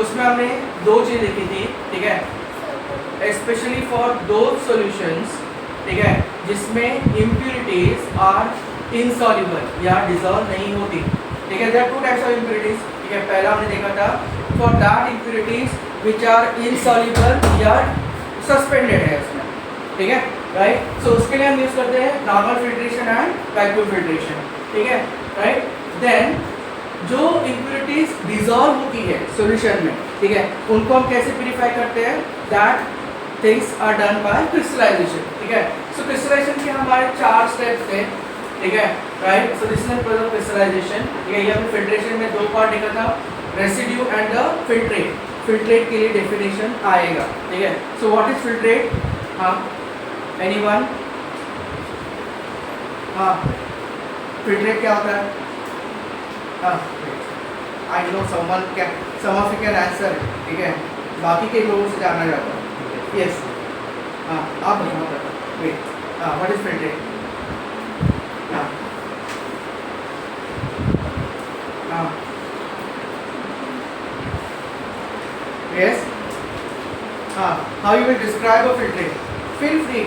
उसमें हमने दो चीज़ लिखी थी, ठीक है, स्पेशली फॉर दो सॉल्यूशंस, ठीक है, जिसमें इम्प्यूरिटीज आर इनसॉल्युबल या डिजॉल्व नहीं होती, ठीक है। There are two types of impurities, ठीक है। पहला हमने देखा था for that impurities which are insoluble या सस्पेंडेड है उसमें, ठीक है, राइट। सो उसके लिए हम यूज करते हैं normal filtration and vacuum filtration, ठीक है, राइट। देन जो इम्प्यूरिटीज डिजॉल्व होती है सॉल्यूशन में, ठीक है, उनको हम कैसे प्यूरिफाई करते हैं, that things are done by crystallisation, ठीक है। सो क्रिस्टलाइजेशन के हमारे 4 स्टेप्स थे, ठीक है, right. So this is the process of crystallisation, ठीक है। ये हमने फिल्ट्रेशन में 2 पार्ट देखा था, residue and the filtrate. Filtrate के लिए डेफिनेशन आएगा, ठीक है। So what is filtrate? हाँ, एनीवन? हाँ, फिल्ट्रेट क्या होता है? हाँ, I know someone can, some of you can answer, ठीक है, बाकी के लोगों से जानना चाहता हूँ। यस, हाँ, आप बताओ। वेट, हाँ, व्हाट इज फिल्ट्रेट? हाँ, हाँ, यस, हाँ, how you will describe a filtrate? Feel free,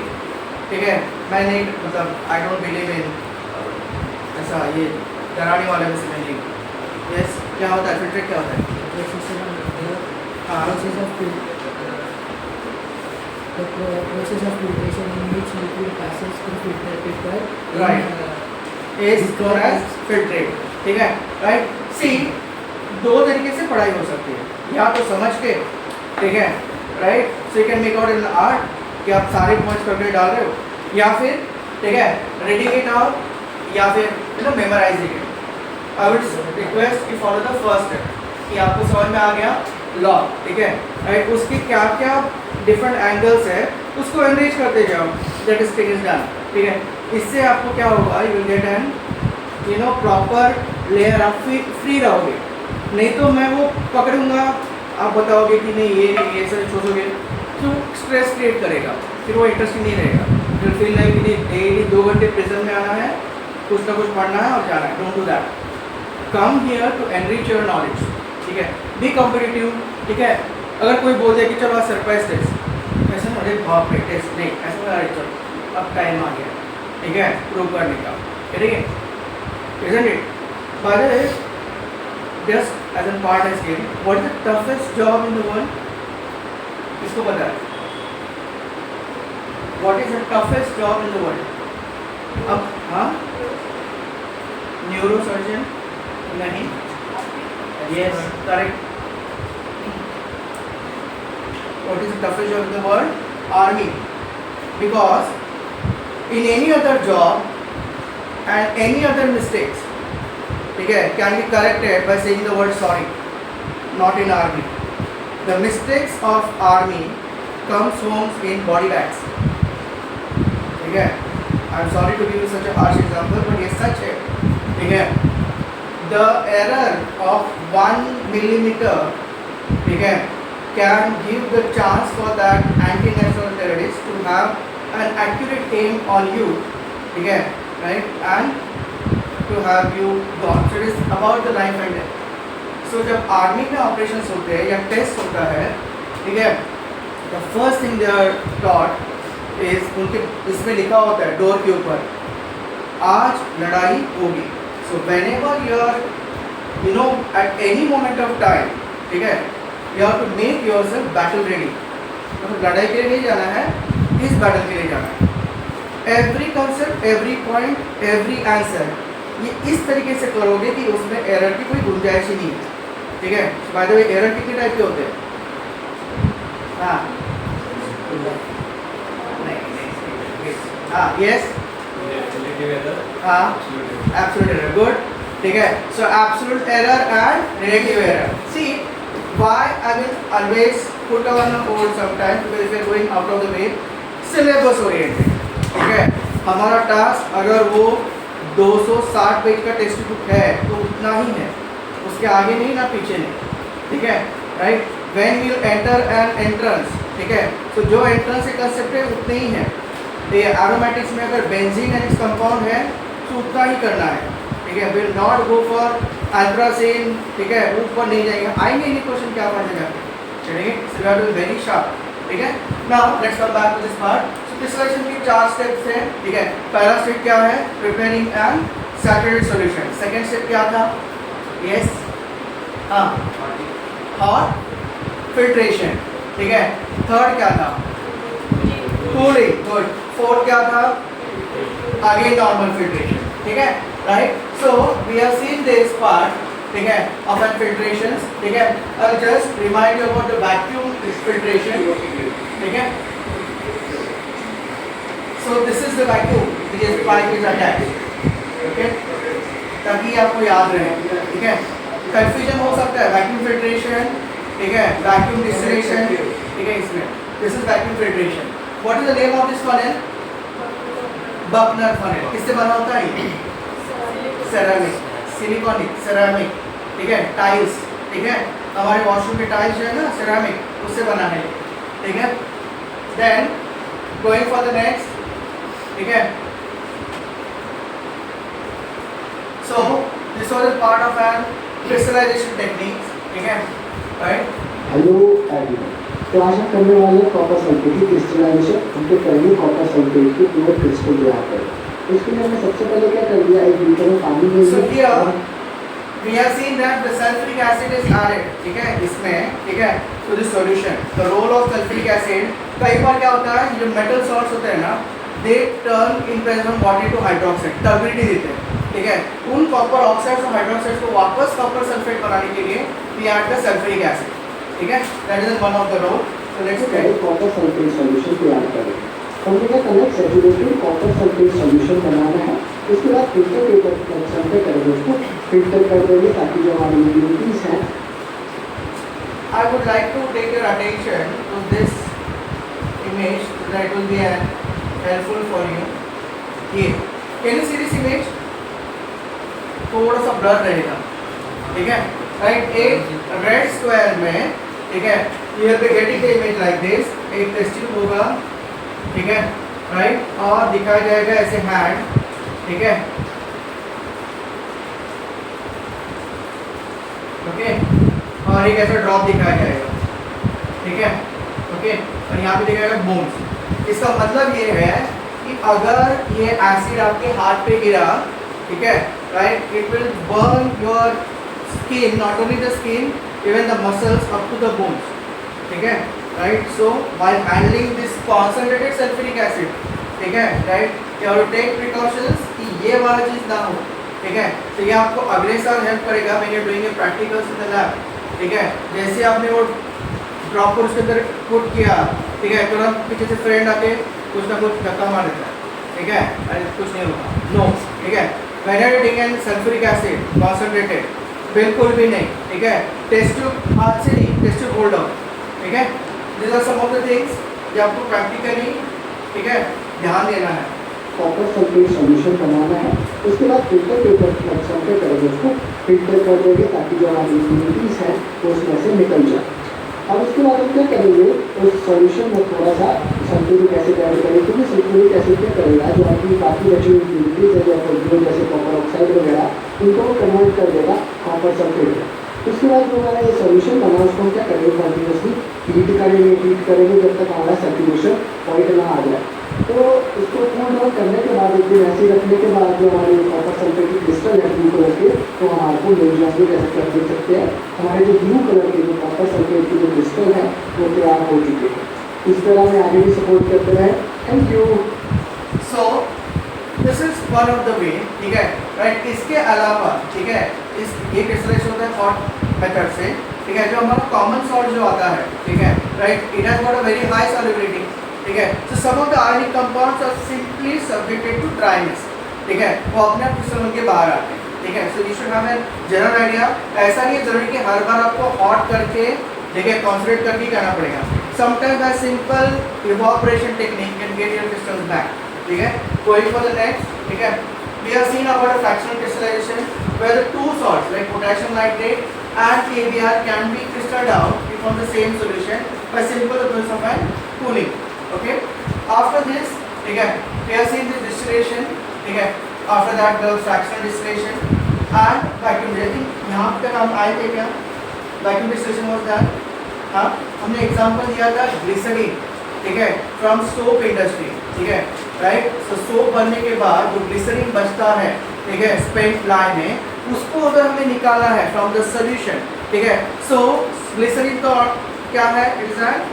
ठीक है। मैं नहीं, मतलब आई डोंट बिलीव इन ऐसा ये डराने वाले में से मैं नहीं। यस, क्या होता है फिल्ट्रेट? क्या होता है? हाँ, process of filtration in which liquid passes through filter paper. Right. is known as filtrate, ठीक है, राइट। सी, 2 तरीके से पढ़ाई हो सकती है, या तो समझ के, ठीक है, right. So you can make out in art कि आप सारे पॉइंट्स करके डाल रहे हो, या फिर, ठीक है, रीडिंग इट आउट, या फिर you know memorising it. I would request कि फॉलो द फर्स्ट स्टेप, कि आपको समझ में आ गया लॉ, ठीक है, राइट। उसके क्या क्या डिफरेंट एंगल्स है उसको एनरिच करते जाओ, that is thing is done, ठीक है। इससे आपको क्या होगा, you will get an you know proper layer, आप फ्री रहोगे। नहीं तो मैं वो पकड़ूंगा, आप बताओगे कि नहीं ये सब छोड़ोगे, तो स्ट्रेस क्रिएट करेगा, फिर वो इंटरेस्टिंग नहीं रहेगा। फिर फील नहीं कि डेली 2 घंटे प्रेजेंट में आना है, कुछ ना कुछ पढ़ना है और जाना है। Don't do that, come here to enrich your knowledge, ठीक है। बी कॉम्पिटिटिव, ठीक है। अगर कोई बोल दे कि चलो आज सरप्राइज टेस्ट, ऐसा ना, अरे बाप रे टेस्ट नहीं, ऐसा अरे चलो अब टाइम आ गया, ठीक है, प्रूव करने का, ठीक है, isn't it? By the way, just as a part as game, what is the toughest job in the world? किसको पता है? What is the toughest job in the world? अब हाँ, न्यूरोसर्जन नहीं, yes, correct. What is the toughest job in the world? Army. Because in any other job and any other mistakes, ठीक है, can be corrected by saying the word sorry. Not in army. The mistakes of army comes home in body bags. ठीक है, I'm sorry to give you such a harsh example, but ये सच है, ठीक है। The error of 1 millimeter, ठीक है, can give the chance for that anti-national terrorist to have an accurate aim on you, ठीक है, right, and to have you gone. So it is about the life and death. So जब army में operations होते हैं या test होता है, ठीक है, the first thing they are taught is, उनके इसमें लिखा होता है डोर के ऊपर, आज लड़ाई होगी. So whenever you are, you know, at any moment of time, ठीक है, you have to make yourself battle ready. मतलब लड़ाई के लिए नहीं जाना है, इस बैटल के लिए जाना है. Every concept, every point, every answer, ये इस तरीके से करोगे कि उसमें एरर की कोई गुंजाइश ही नहीं है. ठीक है. बाय द वे एरर कितने टाइप के होते हैं? हाँ, हाँ, यस, हाँ, एब्सोल्यूट एरर. गुड. ठीक है. So absolute error and relative error. See why I will always put on hold sometime, because if you are going out of the way, syllabus oriented. ठीक है. हमारा टास्क अगर वो 260 page का text book है तो उतना ही है, उसके आगे नहीं ना पीछे नहीं. ठीक है. Right. When you enter N entrance, ठीक है, तो जो एंट्रेंस के कंसेप्ट है उतने ही है. ये एरोमेटिक्स में अगर बेंजीन एंड इट्स कंपाउंड है तो उतना ही करना है. ठीक है. विल नॉट गो फॉर एल्ट्रासेन, ठीक है, ऊपर नहीं जाएंगे, आएंगे नहीं क्वेश्चन क्या फायदा जाके, चलिए so we have to be very sharp, ठीक है। Now let's come back to this part. So crystallisation के 4 स्टेप्स हैं, ठीक है। पहला स्टेप क्या है, preparing and saturated solution. Second step क्या था, यस हॉट फिल्ट्रेशन, ठीक है। थर्ड क्या था, कूलिंग, गुड। फोर्थ क्या था, अगेन नॉर्मल फिल्ट्रेशन, ठीक है, right. So we have seen this part, ठीक है, ऑफ एन फिल्ट्रेशन, ठीक है। I just remind you about the vacuum filtration, ठीक है। So this is the vacuum which is pipe is attached, okay, ताकि आपको याद रहे, ठीक है। कंफ्यूजन हो सकता है, वैक्यूम फिल्ट्रेशन, ठीक है, वैक्यूम डिस्टिलेशन, ठीक है, इसमें this is vacuum filtration. What is the name of this funnel, Buchner funnel. किससे बना होता है ये, सेरामिक, सिलिकॉनिक सेरामिक, ठीक है, टाइल्स, ठीक है, हमारे वॉशरूम के टाइल्स जो है ना सेरामिक, उससे बना है, ठीक है। Then going for the next, ठीक है। So this was a part of an crystallisation technique, ठीक है, राइट। हेलो एवरीवन, तो आज हम करने वाले हैं कॉपर सल्फेट की क्रिस्टलाइजेशन। हमको पहले कॉपर सल्फेट की प्योर क्रिस्टल तैयार करें। इसके लिए हमने सबसे पहले क्या कर दिया, एक लीटर में पानी ले So लिया। here we have seen that the sulfuric acid is added, ठीक है, इसमें, ठीक है, to the solution. The role of sulfuric acid, कई बार क्या होता है, जो metal salts होते हैं ना, they turn in presence of water to hydroxide, turbidity देते हैं, ठीक है। उन कॉपर ऑक्साइड्स और हाइड्रोक्साइड्स को वापस कॉपर सल्फेट बनाने के लिए we add the sulfuric acid, ठीक है। That is one of the role. So let's पहले कॉपर सल्फेट सॉल्यूशन तैयार करें। हमने क्या करना है, सैचुरेटेड कॉपर सल्फेट सॉल्यूशन बनाना है। उसके बाद फिल्टर पेपर कनेक्शन पे करेंगे, उसको फिल्टर कर देंगे ताकि जो हमारी इम्प्योरिटीज हैं। I would like to take your attention to this image that will be helpful for you. ये, can you see this image? थोड़ा सा ब्लर रहेगा, ठीक है, राइट। एक रेड स्क्वायर में, ठीक है, here we getting the image like this, एक टेस्ट ट्यूब होगा, ठीक है, राइट, और दिखाया जाएगा ऐसे हैंड, ठीक है, ओके, और एक ऐसा ड्रॉप दिखाया जाएगा, ठीक है, ओके, और यहाँ पे दिखाएगा बोन्स। इसका मतलब ये है कि अगर ये एसिड आपके हाथ पे गिरा, ठीक है, right, it will burn your skin, not only the skin, even the muscles up to the bones, ठीक है, right. So while handling this concentrated sulphuric acid, ठीक है, right, you have to take precautions कि ये वाला चीज़ ना हो, ठीक है। तो ये आपको अगले साल हेल्प करेगा when you are doing practicals in the lab, ठीक है। जैसे आपने वो ड्रॉप को उसके अंदर पुट किया, ठीक है, तुरंत पीछे से फ्रेंड आके कुछ ना कुछ धक्का मार देता है, ठीक है, अरे कुछ नहीं होगा, नो, ठीक है। When you are taking sulphuric acid concentrated, बिल्कुल भी नहीं, ठीक है। टेस्ट ट्यूब हाथ से नहीं, टेस्ट ट्यूब होल्ड आउट, ठीक है। This are some of the things जो आपको प्रैक्टिकली, ठीक है, ध्यान देना है। कॉपर सल्फेट सॉल्यूशन बनाना है। उसके बाद फिल्टर पेपर कनेक्शन पे करेंगे, उसको फिल्टर कर देंगे ताकि जो हमारी इम्प्योरिटीज हैं वो उसमें से निकल जाए। अब उसके बाद हम क्या करेंगे, उस सॉल्यूशन में थोड़ा सा सल्फ्यूरिक एसिड ऐड करेंगे, क्योंकि सल्फ्यूरिक एसिड क्या करेगा, जो आपकी बाकी बची हुई इम्प्योरिटीज है जो जैसे कॉपर ऑक्साइड वगैरह, इनको कन्वर्ट कर देगा कॉपर सल्फेट में। उसके बाद जो हमारा ये सॉल्यूशन बना उसको हम क्या करेंगे, कंटिन्यूसली हीट करेंगे जब तक हमारा सर्कुलेशन पॉइंट ना आ जाए। तो इसको कूल डाउन करने के बाद, एक दिन ऐसे रखने के बाद जो हमारे कॉपर सल्फेट की क्रिस्टल है ब्लू कलर के, तो हमारे को मिल जाएंगे। जैसे कि आप देख सकते हैं हमारे जो ब्लू कलर के जो कॉपर सल्फेट की जो क्रिस्टल है वो तैयार हो चुके हैं। इस तरह में आगे भी सपोर्ट करते रहे। Thank you. So this is one of the वे, ठीक है, राइट। इसके अलावा, ठीक है, इस ये क्रिस्टलाइजेशन होता है हॉट मेथड से, ठीक है। जो हमारा कॉमन सॉल्ट जो आता है, ठीक है, right, it has got a very high solubility, ठीक है। So some of the ionic compounds are simply subjected to dryness, ठीक है, वो अपने आप क्रिस्टल के बाहर आते हैं, ठीक है। So you should have an general idea. ऐसा नहीं है जरूरी कि हर बार आपको हॉट करके, ठीक है, कॉन्संट्रेट करके करना पड़ेगा। Sometimes bye simple evaporation technique can get your crystals back, ठीक है। गोइंग फॉर द नेक्स्ट, ठीक है, we have seen about a fractional crystallization where the two salts like potassium nitrate and KBr can be crystalled out from the same solution by simple process of an cooling, okay. After this, ठीक है, we have seen the distillation, ठीक है, after that the fractional distillation and vacuum. I think यहाँ तक हम आए थे क्या? Vacuum distillation was done. हाँ, हमने एग्जांपल दिया था ग्लिसरीन, ठीक है, फ्रॉम सोप इंडस्ट्री, ठीक है, राइट. तो सोप बनने के बाद जो ग्लिसरीन बचता है, ठीक है, स्पेंट लाई में, उसको अगर हमें निकाला है फ्रॉम द सोल्यूशन, ठीक है, सो ग्लिसरीन तो क्या है, इट इज एन,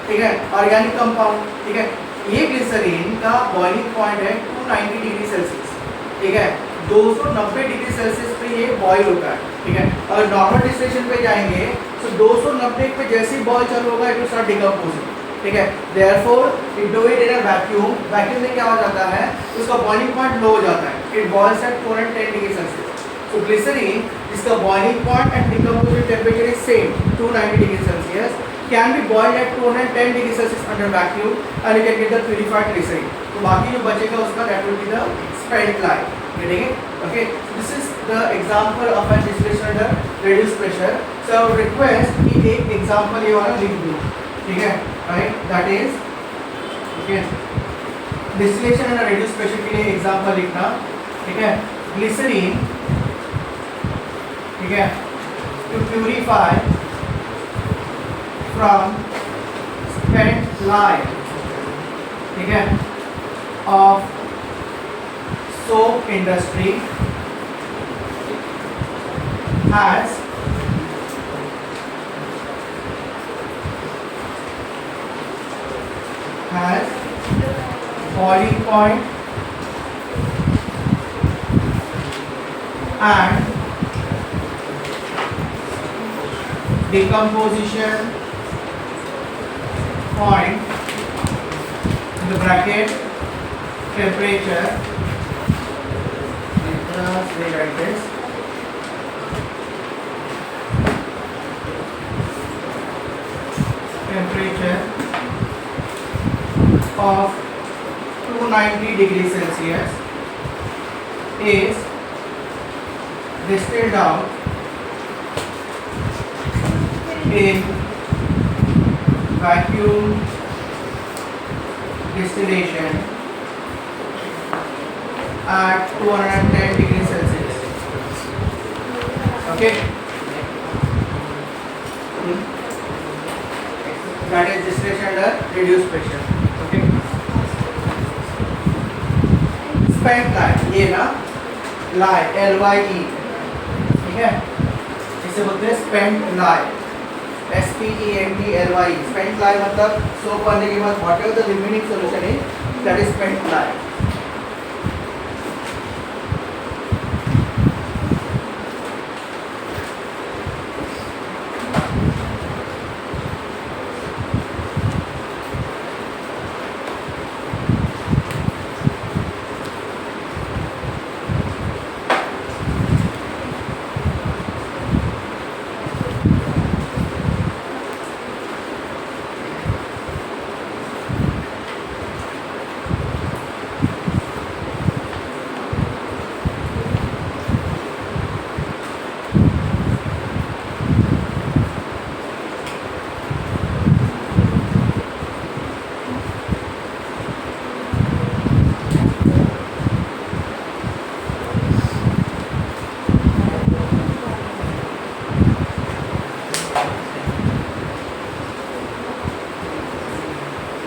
ठीक है, ऑर्गेनिक कंपाउंड, ठीक है. ये ग्लिसरीन का बॉइलिंग पॉइंट है 290 डिग्री सेल्सियस, ठीक है, 290 डिग्री सेल्सियस पे ये बॉईल होता है, ठीक है. अगर नॉर्मल डिस्टिलेशन पे जाएंगे तो 290 पे जैसे ही बॉईल चालू होगा इट विल स्टार्ट डिकम्पोजिंग, ठीक है. Therefore it do it in a vacuum. Vacuum में क्या हो जाता है, उसका बॉइलिंग पॉइंट लो हो जाता है, it boils at 210 degree Celsius. So glycerin, इसका boiling point and decomposition temperature is same, 290 degree Celsius, can be boiled at 210 degree Celsius under vacuum and you can get the purified glycerin. तो बाकी जो बचेगा उसका that will be the spent lye. Getting it? Okay. So this is the example of an distillation under reduced pressure. So I would request कि एक example ये वाला लिख दो, ठीक है, right? That is, okay, distillation under reduced pressure के लिए example लिखना, ठीक है. Glycerin, ठीक है, to purify from spent lye, ठीक है, of soap industry has boiling point and decomposition point in the bracket temperature, say like this, temperature of 290 degrees Celsius is distilled out in vacuum distillation at 210 degrees Celsius. Okay. That is distillation under reduced pressure. Okay. Spent lye, ये ना lye, LYE, ठीक है, इसे बोलते हैं spent lye. SPENT LYE. Spent lye मतलब soap बनने के बाद whatever the remaining solution is, that is spent lye.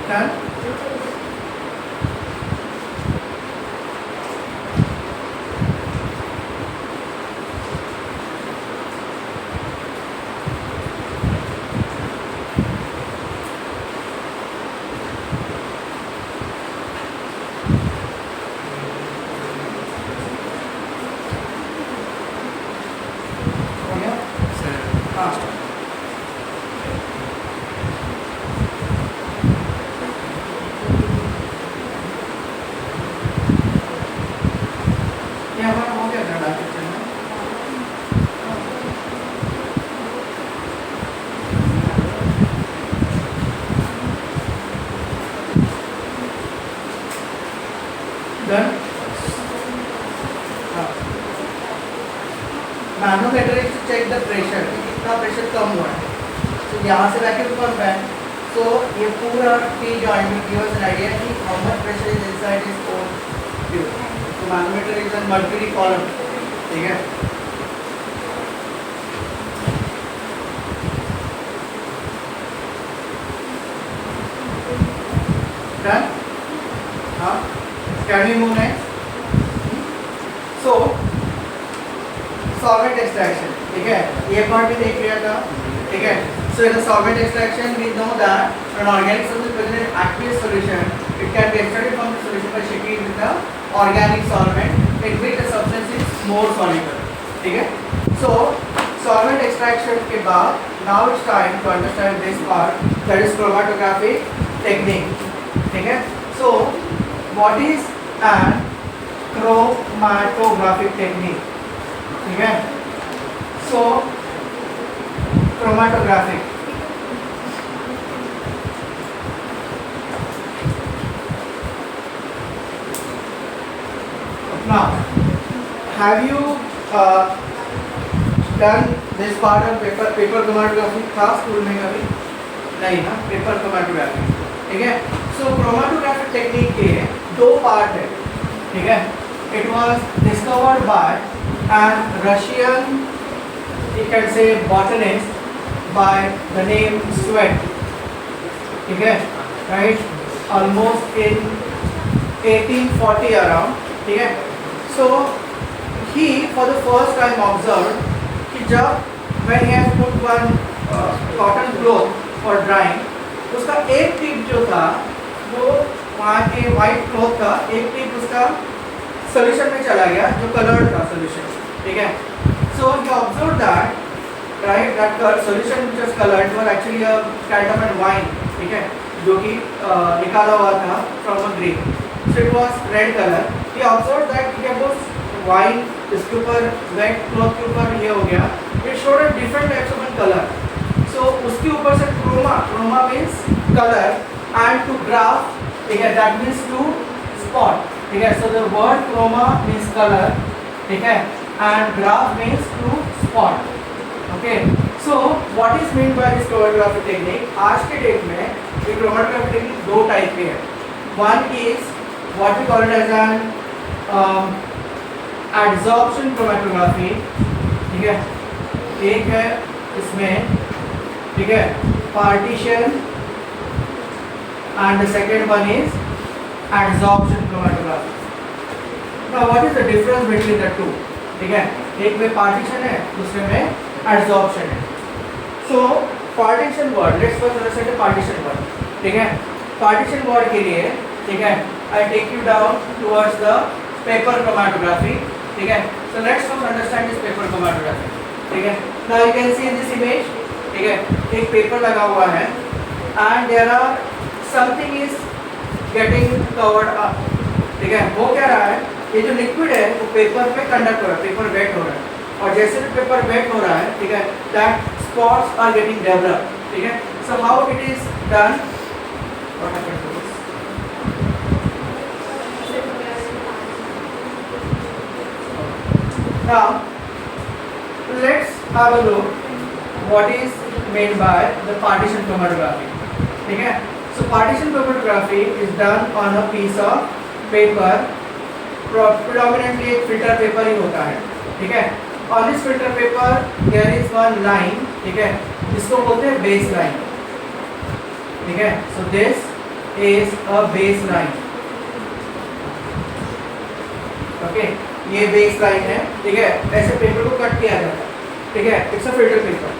Done? हो गया? हाँ. ये हमारा हो गया था डाटा चलना. Done? हाँ. Manometer is to check the pressure, कितना प्रेशर कम हुआ है. तो यहाँ से वैक्यूम पंप है, तो ये पूरा टी जॉइंट में गिव अस एन आइडिया कि how much pressure is inside this own tube. तो manometer is an mercury column, ठीक है। डन, हाँ, can we move next? So solvent extraction, ठीक है, ये पार्ट भी देख लिया था, ठीक है। So in solvent extraction we know that an organic substance present in aqueous solution, it can be extracted from the solution by shaking with the organic solvent in which the substance is more soluble, ठीक है। सो solvent extraction के बाद now it's time to understand this part, that is chromatographic technique, ठीक है। So what is an chromatographic technique, ठीक है। So chromatographic, now have you done this part of paper chromatography था school में कभी? नहीं ना, पेपर क्रोमेटोग्राफी, ठीक है। सो क्रोमेटोग्राफिक टेक्निक के दो पार्ट है, ठीक है। It was discovered by an Russian, you can say botanist by the name Sweat, ठीक है, right, almost in 1840 around, ठीक है। So he for the first time observed कि जब when he has put one cotton cloth for drying, उसका एक tip जो था वो वहाँ के white cloth का एक टिप उसका solution में चला गया जो colored था solution, ठीक है। So he observed that, right, that solution which was colored was actually a kind of a wine, ठीक है, जो कि निकाला हुआ था from a grape, so it was red color। he observed that कि जब वो वाइन इसके ऊपर वेट क्लॉथ के ऊपर ये हो गया, it showed a different types of color, so उसके ऊपर से chroma means color and to graph, ठीक है, that means to spot, ठीक है। so the word chroma means color, ठीक है, and graph means to spot, okay। so what is meant by this chromatography technique? आज के डेट में ये chromatography technique दो टाइप के है। one is what we call it as an adsorption chromatography, ठीक है, एक है इसमें, ठीक है, partition and the second one is adsorption chromatography। now what is the difference between the two, ठीक है, एक में partition है, दूसरे में adsorption है। so partition word, let's first understand the partition word, ठीक है। partition word के लिए, ठीक है, I take you down towards the paper chromatography, ठीक है। so let's first understand this paper chromatography, ठीक है। now you can see in this image, ठीक है, एक पेपर लगा हुआ है and there are something is getting covered up, ठीक है। वो क्या रहा है, ये जो लिक्विड है वो पेपर पे कंडक्ट हो रहा है, पेपर वेट हो रहा है, और जैसे भी पेपर वेट हो रहा है, ठीक है, that spots are getting developed, ठीक है। so how it is done, what happens to this? Now let's have a look what is made by the partition chromatography, ठीक है। so partition chromatography is done on a piece of paper, predominantly एक filter paper ही होता है, ठीक है। on this filter paper there is one line, ठीक है, जिसको बोलते हैं base line, ठीक है। so this is a base line, okay, ये बेस लाइन है, ठीक है, ऐसे पेपर को कट किया जाता है, ठीक है, it's a filter paper.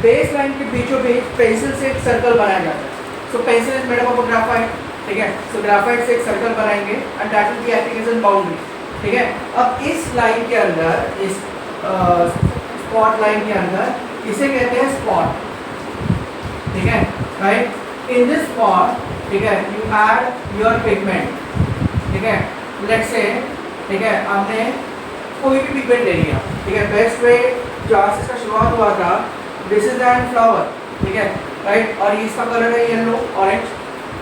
Base line के बीचों बीच पेंसिल से एक सर्कल बनाया जाता है। So pencil is made up of graphite, ठीक है। सो ग्राफाइट से एक सर्कल बनाएंगे and that will be acting as an boundary, ठीक है। अब इस लाइन के अंदर, इस स्पॉट लाइन के अंदर इसे कहते हैं स्पॉट, ठीक है, राइट। इन दिस स्पॉट, ठीक है, यू ऐड योर पिगमेंट, ठीक है। लेट्स से, ठीक है, आपने कोई भी पिगमेंट ले लिया, ठीक है। बेस्ट वे जहाँ से इसका शुरुआत हुआ था, दिस इज एन फ्लावर, ठीक है, राइट, और इसका कलर है येलो ऑरेंज,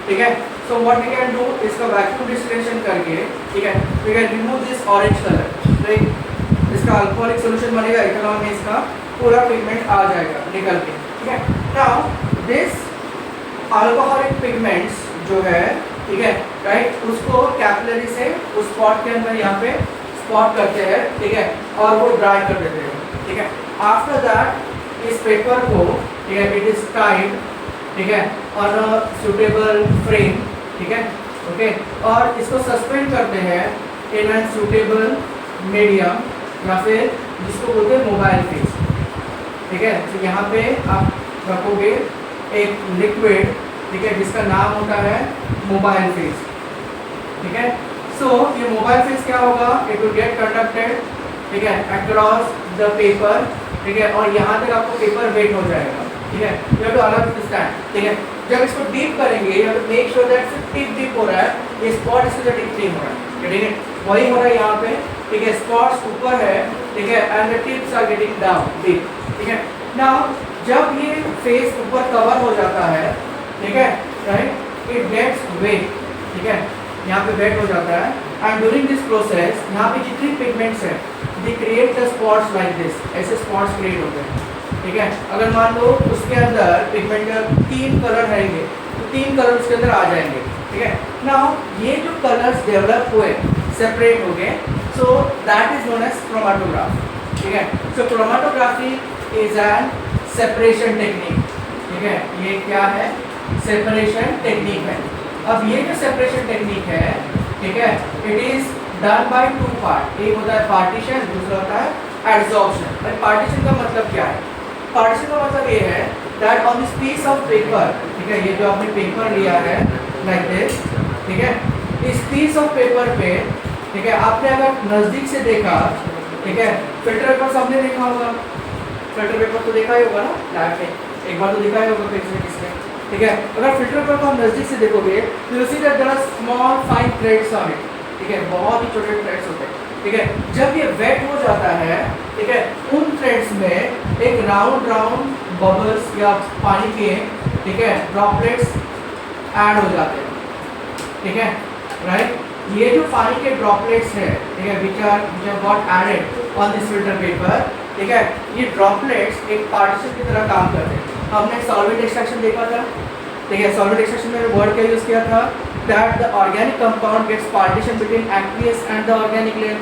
ठीक है। So what we can do, इसका वैक्यूम डिस्टिलेशन करके, ठीक है, we can remove this orange colour, right. इसका अल्कोहलिक सॉल्यूशन बनेगा, इथेनॉल में इसका पूरा पिगमेंट आ जाएगा निकल के, ठीक है। नाउ दिस अल्कोहलिक पिगमेंट्स जो है, ठीक है, राइट, उसको कैपिलरी से उस स्पॉट के अंदर यहाँ पे स्पॉट करते हैं, ठीक है, और वो ड्राई कर देते हैं, ठीक है। आफ्टर दैट इस पेपर को, ठीक है, इट इज टाइड, ठीक है, ऑन अ सुटेबल फ्रेम, ठीक है, ओके, और इसको सस्पेंड करते हैं इन एन सुटेबल मीडियम, या फिर जिसको बोलते हैं मोबाइल फेस, ठीक है। तो यहाँ पे आप रखोगे एक लिक्विड, ठीक है, जिसका नाम होता है मोबाइल फेस, ठीक है। सो ये मोबाइल फेस क्या होगा, इट विल गेट कंडक्टेड, ठीक है, अक्रॉस द पेपर, ठीक है, और यहाँ तक आपको पेपर वेट हो जाएगा, ठीक है। You have to allow stand, ठीक है। जब इसको डीप करेंगे, you have to make sure that tip dip हो रहा है, ये स्पॉट इससे डीप नहीं हो रहा है, ठीक है, वही हो रहा है यहाँ पे, ठीक है, स्पॉट्स ऊपर है, ठीक है, and the tips are getting down deep, ठीक है। नाउ जब ये फेस ऊपर कवर हो जाता है, ठीक है, राइट, इट गेट्स वेट, ठीक है, यहाँ पे वेट हो जाता है, एंड ड्यूरिंग दिस प्रोसेस यहाँ पे जितनी पिगमेंट्स है they create the spots like this, ऐसे स्पॉट्स क्रिएट होते हैं, ठीक है। अगर मान लो उसके अंदर पिगमेंट के 3 कलर रहेंगे तो 3 कलर उसके अंदर आ जाएंगे, ठीक है। नाउ ये जो कलर्स डेवलप हुए, सेपरेट हो गए, so that is known as chromatograph, ठीक है। So chromatography is an separation technique, ठीक है, ये क्या है, सेपरेशन टेक्निक है। अब ये जो सेपरेशन टेक्निक है, ठीक है, it is done by 2 part, एक होता है पार्टीशन, दूसरा होता है एडसॉर्प्शन। पार्टीशन का मतलब क्या है, पार्टीशन का मतलब ये है that on this piece of paper, ठीक है, ये जो आपने पेपर लिया है लाइक दिस, ठीक है, इस पीस ऑफ पेपर पे, ठीक है, आपने अगर नज़दीक से देखा, ठीक है, फिल्टर पेपर सबने देखा होगा, फिल्टर पेपर तो देखा ही होगा ना लैब में, एक बार तो देखा ही होगा किसने, ठीक है। अगर फिल्टर पेपर को आप नज़दीक से देखोगे तो you see that there are small fine threads on it, ठीक है, बहुत ही छोटे थ्रेड्स होते हैं, ठीक है। जब ये वेट हो जाता है, ठीक है, उन थ्रेड्स में एक राउंड बबल्स या पानी के, ठीक है, ड्रॉपलेट्स ऐड हो जाते हैं, ठीक है, राइट। ये जो पानी के ड्रॉपलेट्स है, ठीक है, which are got added on this filter paper, ठीक है, ये ड्रॉपलेट्स एक पार्टीशन की तरह काम करते हैं। हमने सॉल्वेंट एक्सट्रैक्शन देखा था, ठीक है, सॉल्वेंट एक्सट्रैक्शन में वर्ड क्या यूज़ किया था, that the organic compound gets partition between aqueous and the organic layer,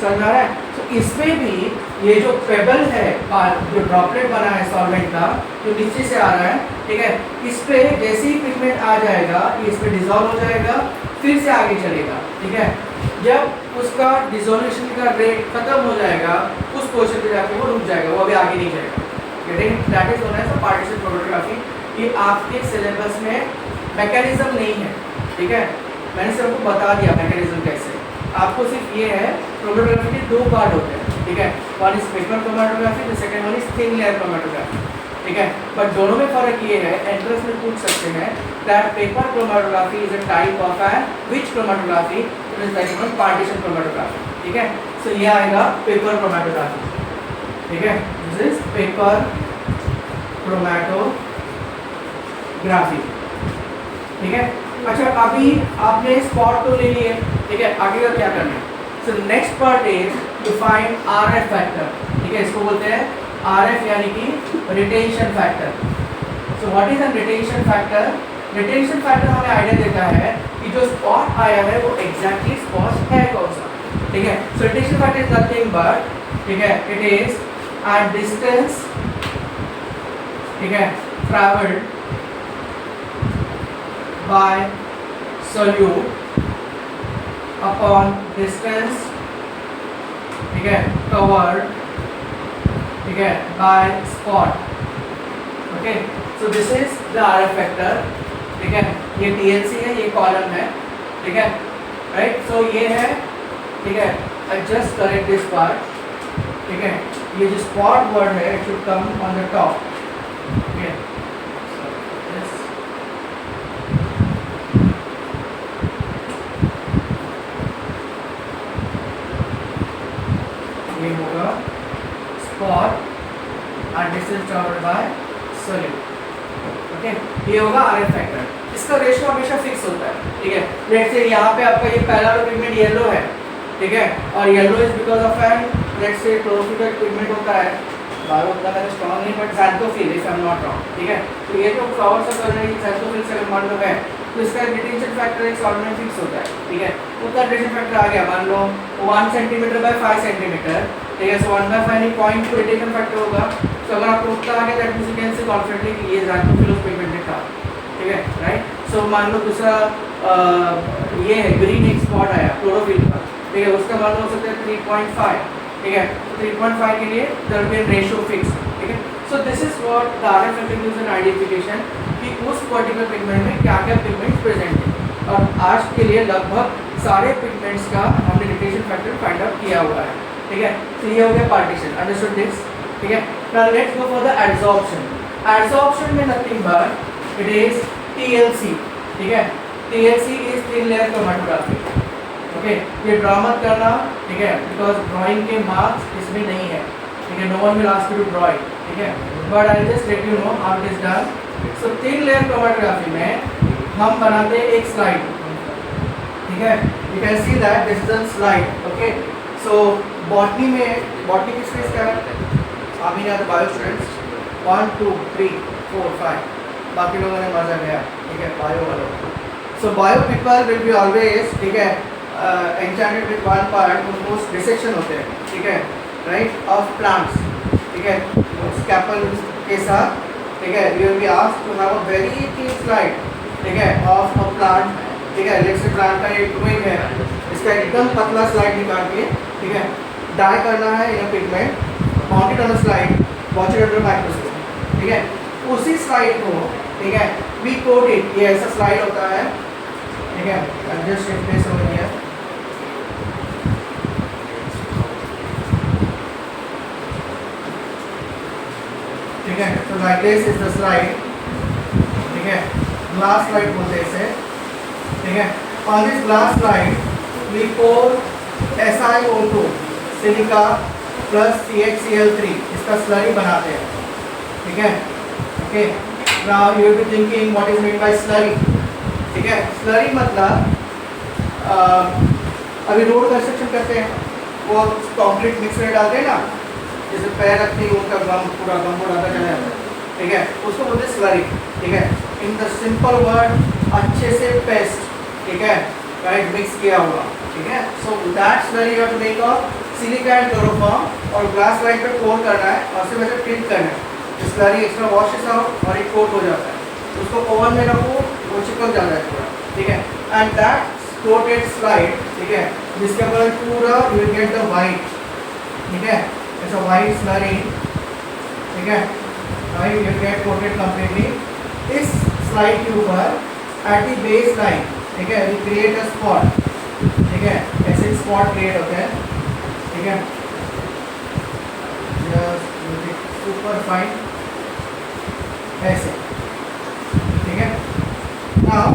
समझ आ रहा है। तो इसमें भी ये जो पेबल है, जो ड्रॉपलेट बना है सॉल्वेंट का, जो नीचे से आ रहा है, ठीक है, इस पे जैसे ही पिगमेंट आ जाएगा ये इस पे डिजॉल्व हो जाएगा, फिर से आगे चलेगा, ठीक है। जब उसका डिसोल्यूशन का रेट खत्म हो जाएगा, उस पोर्शन पे जाके वो रुक जाएगा, वो अभी आगे नहीं जाएगा, that is known as the partition chromatography. ये आपके सिलेबस में मैकेनिज्म नहीं है, ठीक है, मैंने सिर्फ आपको बता दिया मैकेनिज्म कैसे। आपको सिर्फ ये है, क्रोमेटोग्राफी के 2 पार्ट होते हैं, ठीक है, one is paper chromatography, the second one is thin layer chromatography, ठीक है। बट दोनों में फर्क ये है, एंट्रेंस में पूछ सकते हैं that paper chromatography is a type of an which chromatography, it is like one partition chromatography, ठीक है। सो ये आएगा पेपर क्रोमेटोग्राफी, ठीक है, दिस इज पेपर क्रोमेटोग्राफी, ठीक है। अच्छा, अभी आपने स्पॉट तो ले लिए, ठीक है, आगे का क्या करना है। So next part is to find RF factor, ठीक है, इसको बोलते हैं आरएफ यानी कि retention factor. So what is an retention factor? Retention factor हमें आइडिया देता है कि जो स्पॉट आया है वो एग्जैक्टली स्पॉट है कौन सा, ठीक है। So retention factor is nothing but, ठीक है, इट इज एट डिस्टेंस, ठीक है, travelled by solute upon distance, ठीक है, covered, ठीक है, by spot, okay. So this is the RF factor, ठीक है, ये TLC है, ये कॉलम है, ठीक है, राइट। सो ये है, ठीक है, adjust correct this part, ठीक है, ये जो spot word है it should come on the top, ठीक है। ये होगा spot and distance traveled by solute, okay. ये होगा RF फैक्टर, इसका रेशियो हमेशा फिक्स होता है, ठीक है। लेट्स से यहाँ पे आपका ये पहला वाला पिगमेंट येलो है, ठीक है, और yellow is because of an let's से क्लोरोफिल पिगमेंट होता है, बायो उतना मैंने स्ट्रॉन्ग नहीं but xanthophyll if I am not wrong, ठीक है। तो ये जो फ्लावर सा कर रही है ज़ैंथोफिल से अगर मान लो है, तो इसका डिटेंशन फैक्टर एक सॉल्वेंट में फिक्स होता है, ठीक है। उसका डिटेंशन फैक्टर आ गया, मान लो 1 सेंटीमीटर बाय 5 सेंटीमीटर, ठीक है। सो 1/5 नहीं 0.2 डिटेंशन फैक्टर होगा। तो अगर आपको उतना आ गया दैट मींस यू कैन से कॉन्फिडेंटली कि ये ज़ैंथोफिलस पिगमेंटेड था, ठीक है, राइट। सो मान लो दूसरा ये है ग्रीन एक स्पॉट आया क्लोरोफिल का, ठीक है, उसका मान लो हो सकता है 3.5, ठीक है। 3.5 के लिए there will be an ratio fix, ठीक है। So this is what the RF factor use in identification कि उस पर्टिकुलर पिगमेंट में क्या क्या पिगमेंट्स प्रेजेंट है। और आज के लिए लगभग सारे पिगमेंट्स का हमने डिटेक्शन फैक्टर फाइंड आउट किया हुआ है, ठीक है। तो ये हो गया पार्टीशन, अंडरस्टूड दिस, ठीक है। Now let's go for the adsorption. Adsorption में nothing but it is TLC, ठीक है। TLC is thin layer chromatography, okay. ये ड्रा मत करना, ठीक है, बिकॉज ड्राइंग के मार्क्स इसमें नहीं है, ठीक है। No one will ask you to draw it, ठीक है, but I just let you know how it is done. So thin layer chromatography में हम बनाते हैं एक स्लाइड, ठीक है। You can see that this is a slide, okay. So botany में, बॉटनी की स्पेस क्या है, आप ही तो बायो स्टूडेंट्स 1 2 3 4 5, बाकी लोगों ने मजा गया, ठीक है, बायो वालों। So bio people will be always, ठीक है, एंचार्टेड विद वन पार्ट, उनको डिसेक्शन होते हैं, ठीक है, राइट, ऑफ प्लांट्स, ठीक है, स्कैपल के साथ, ठीक है। You will be asked to have a very thin slide, ठीक है, ऑफ अ प्लांट, ठीक है। लेट्स से प्लांट का एक विंग है, इसका एकदम पतला स्लाइड निकाल के, ठीक है, डाई करना है in a pigment, mounted on a slide, watch it under microscope, ठीक है। उसी स्लाइड को, ठीक है, वी कोट इट, ये ऐसा स्लाइड होता है, ठीक है, जस्ट रिप्लेस हो गया, ठीक है। तो like this is the slide, ठीक है, ग्लास स्लाइड बोलते हैं इसे, ठीक है। On this glass slide we pour SiO2 silica plus CHCl3 इसका स्लरी बनाते हैं, ठीक है, okay. Now you will be thinking what is mean by slurry, ठीक है। स्लरी मतलब अभी रोड कंस्ट्रक्शन करते हैं, वो कंक्रीट मिक्स में डालते हैं ना, जैसे पैर रखते ही उनका गम पूरा गम उड़ाता चला जाता है, ठीक है, उसको बोलते हैं स्लरी, ठीक है। इन द सिंपल वर्ड अच्छे से पेस्ट, ठीक है, राइट, मिक्स किया हुआ, ठीक है। So that slurry you have to make of silica and chloroform और ग्लास स्लाइड पे पोर करना है और सिर्फ ऐसे प्रिंट करना है, स्लरी एक्स्ट्रा वॉशेस आउट और एक कोट हो जाता है। उसको ओवन में रखो, वो चिपक जाता है पूरा, ठीक है। एंड दैट कोटेड स्लाइड, ठीक है, जिसके ऊपर पूरा you will get the white, ठीक है, ऐसा वाइट स्लरी, ठीक है, right, you will gate coated completely. इस स्लाइड के ऊपर एट द बेस लाइन, ठीक है, वी क्रिएट अ स्पॉट, ठीक है, ऐसे स्पॉट क्रिएट होते हैं, ठीक है, सुपर फाइन ऐसे, ठीक है। Now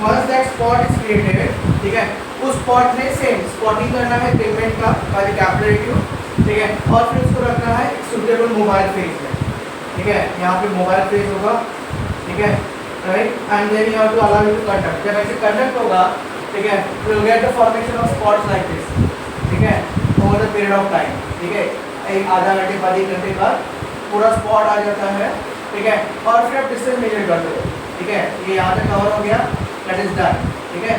once that spot is created, ठीक है, उस स्पॉट में सेम स्पॉटिंग करना है पिगमेंट का बाय द कैपिलरी ट्यूब, ठीक है, और फिर उसको रखना है सुटेबल मोबाइल फेज में, ठीक है, यहाँ पे मोबाइल फेज होगा, ठीक है, right, and then you have to allow it to conduct. जब ऐसे कंडक्ट होगा, ठीक है, you will get the formation of spots like this, ठीक है, over the period of time, ठीक है, एक आधा घंटे बाद 1 घंटे बाद पूरा स्पॉट आ जाता है, ठीक है, और फिर आप डिस्टेंस मेजर करते हो, ठीक है, ये यहाँ तक कवर हो गया, दैट इज डन, ठीक है।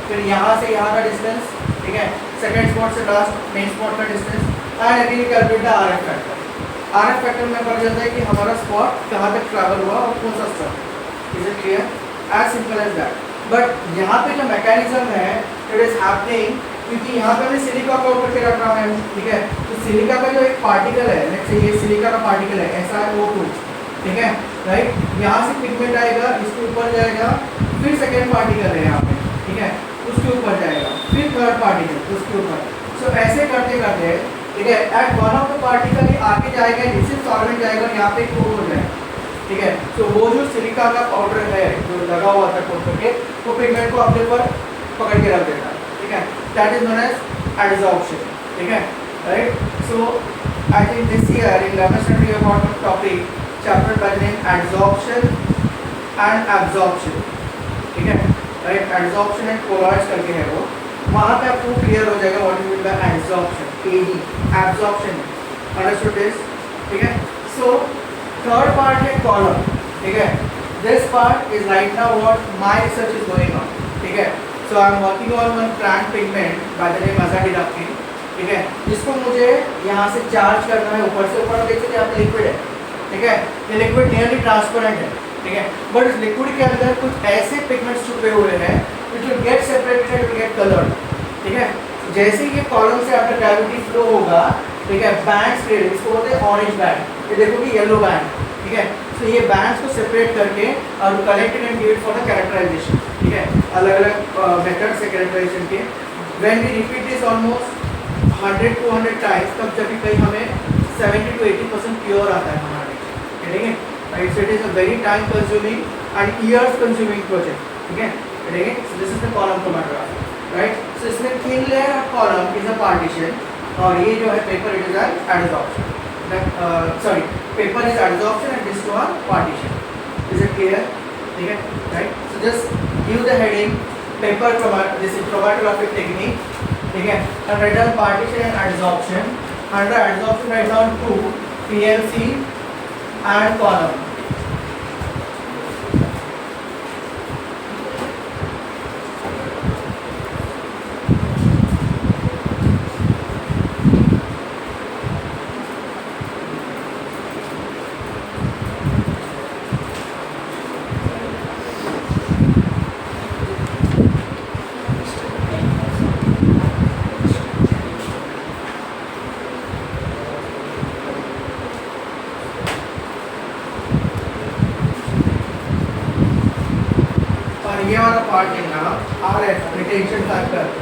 फिर यहाँ से यहाँ का डिस्टेंस, ठीक है, सेकंड स्पॉट से लास्ट मेन स्पॉट का distance, and again calculate the RF factor. RF factor में पता चलता है कि हमारा स्पॉट कहाँ तक ट्रैवल हुआ और कौन सा spot, is it clear, as simple as that. But यहाँ पे जो मैकेनिज्म है इट इज हैपनिंग क्योंकि यहाँ पे हमने सिलिका को करके रखा है, ठीक है। तो सिलिका का जो एक पार्टिकल है, लेट्स से ये सिलिका का पार्टिकल है SiO2, ठीक है, राइट, यहाँ से पिगमेंट आएगा, इसके ऊपर जाएगा, फिर सेकेंड पार्टिकल है यहाँ पे, ठीक है, उसके ऊपर जाएगा, फिर थर्ड पार्टिकल उसके ऊपर। सो ऐसे करते करते, ठीक है, at one of the particle ये आगे जाएगा, नीचे सॉल्वेंट जाएगा और यहाँ पे कोट हो जाएगा, ठीक है। सो वो जो सिलिका का पाउडर है जो लगा हुआ था कोट करके, वो पिगमेंट को अपने ऊपर पकड़ के रख देता है, ठीक है, that is known as adsorption, ठीक है, right. So I think this year in 11th standard you have got a topic chapter by the name adsorption and absorption, ठीक है, राइट, एडसॉर्प्शन एंड कोलॉइड्स करके है वो, वहाँ पे आपको क्लियर हो जाएगा what is mean bye adsorption, AD, absorption, understood this, ठीक है। सो थर्ड पार्ट है कॉलम, ठीक है, this part is right now what my research is going on. ठीक है, so I am working on one plant pigment by the name azadirachtin. ठीक है, जिसको मुझे यहाँ से चार्ज करना है ऊपर से. ऊपर देख सकते हैं आप लिक्विड है. ठीक है, ये लिक्विड नियरली ट्रांसपेरेंट है. ठीक है, बट इस लिक्विड के अंदर कुछ ऐसे पिगमेंट्स छुपे हुए हैं which will get separated and will get colored. ठीक है, जैसे ही ये कॉलम से आफ्टर ग्रेविटी फ्लो होगा, ठीक है, बैंड्स क्रिएट, इसको बोलते हैं ऑरेंज बैंड. ये देखो कि येलो बैंड. ठीक है, तो ये बैंड्स को सेपरेट करके और collect and give it for the characterization. ठीक है, अलग अलग मेथड से कैरेक्टराइजेशन के. When we repeat this almost 100-200 times, तब जब भी कहीं हमें 70-80% प्योर आता है हमारा नेचर. ठीक है, it is a very time consuming and years consuming project. ठीक है, so this is the column chromatography, right? So इसमें thin layer of column is a partition और ये जो है paper it is an adsorption. Sorry, paper is adsorption and this one partition. Is it clear? ठीक है, right? So just give the heading paper this is chromatographic technique. ठीक है, and write down partition and adsorption. Under adsorption write down 2 PLC and column. ये वाला part है ना RF retention factor.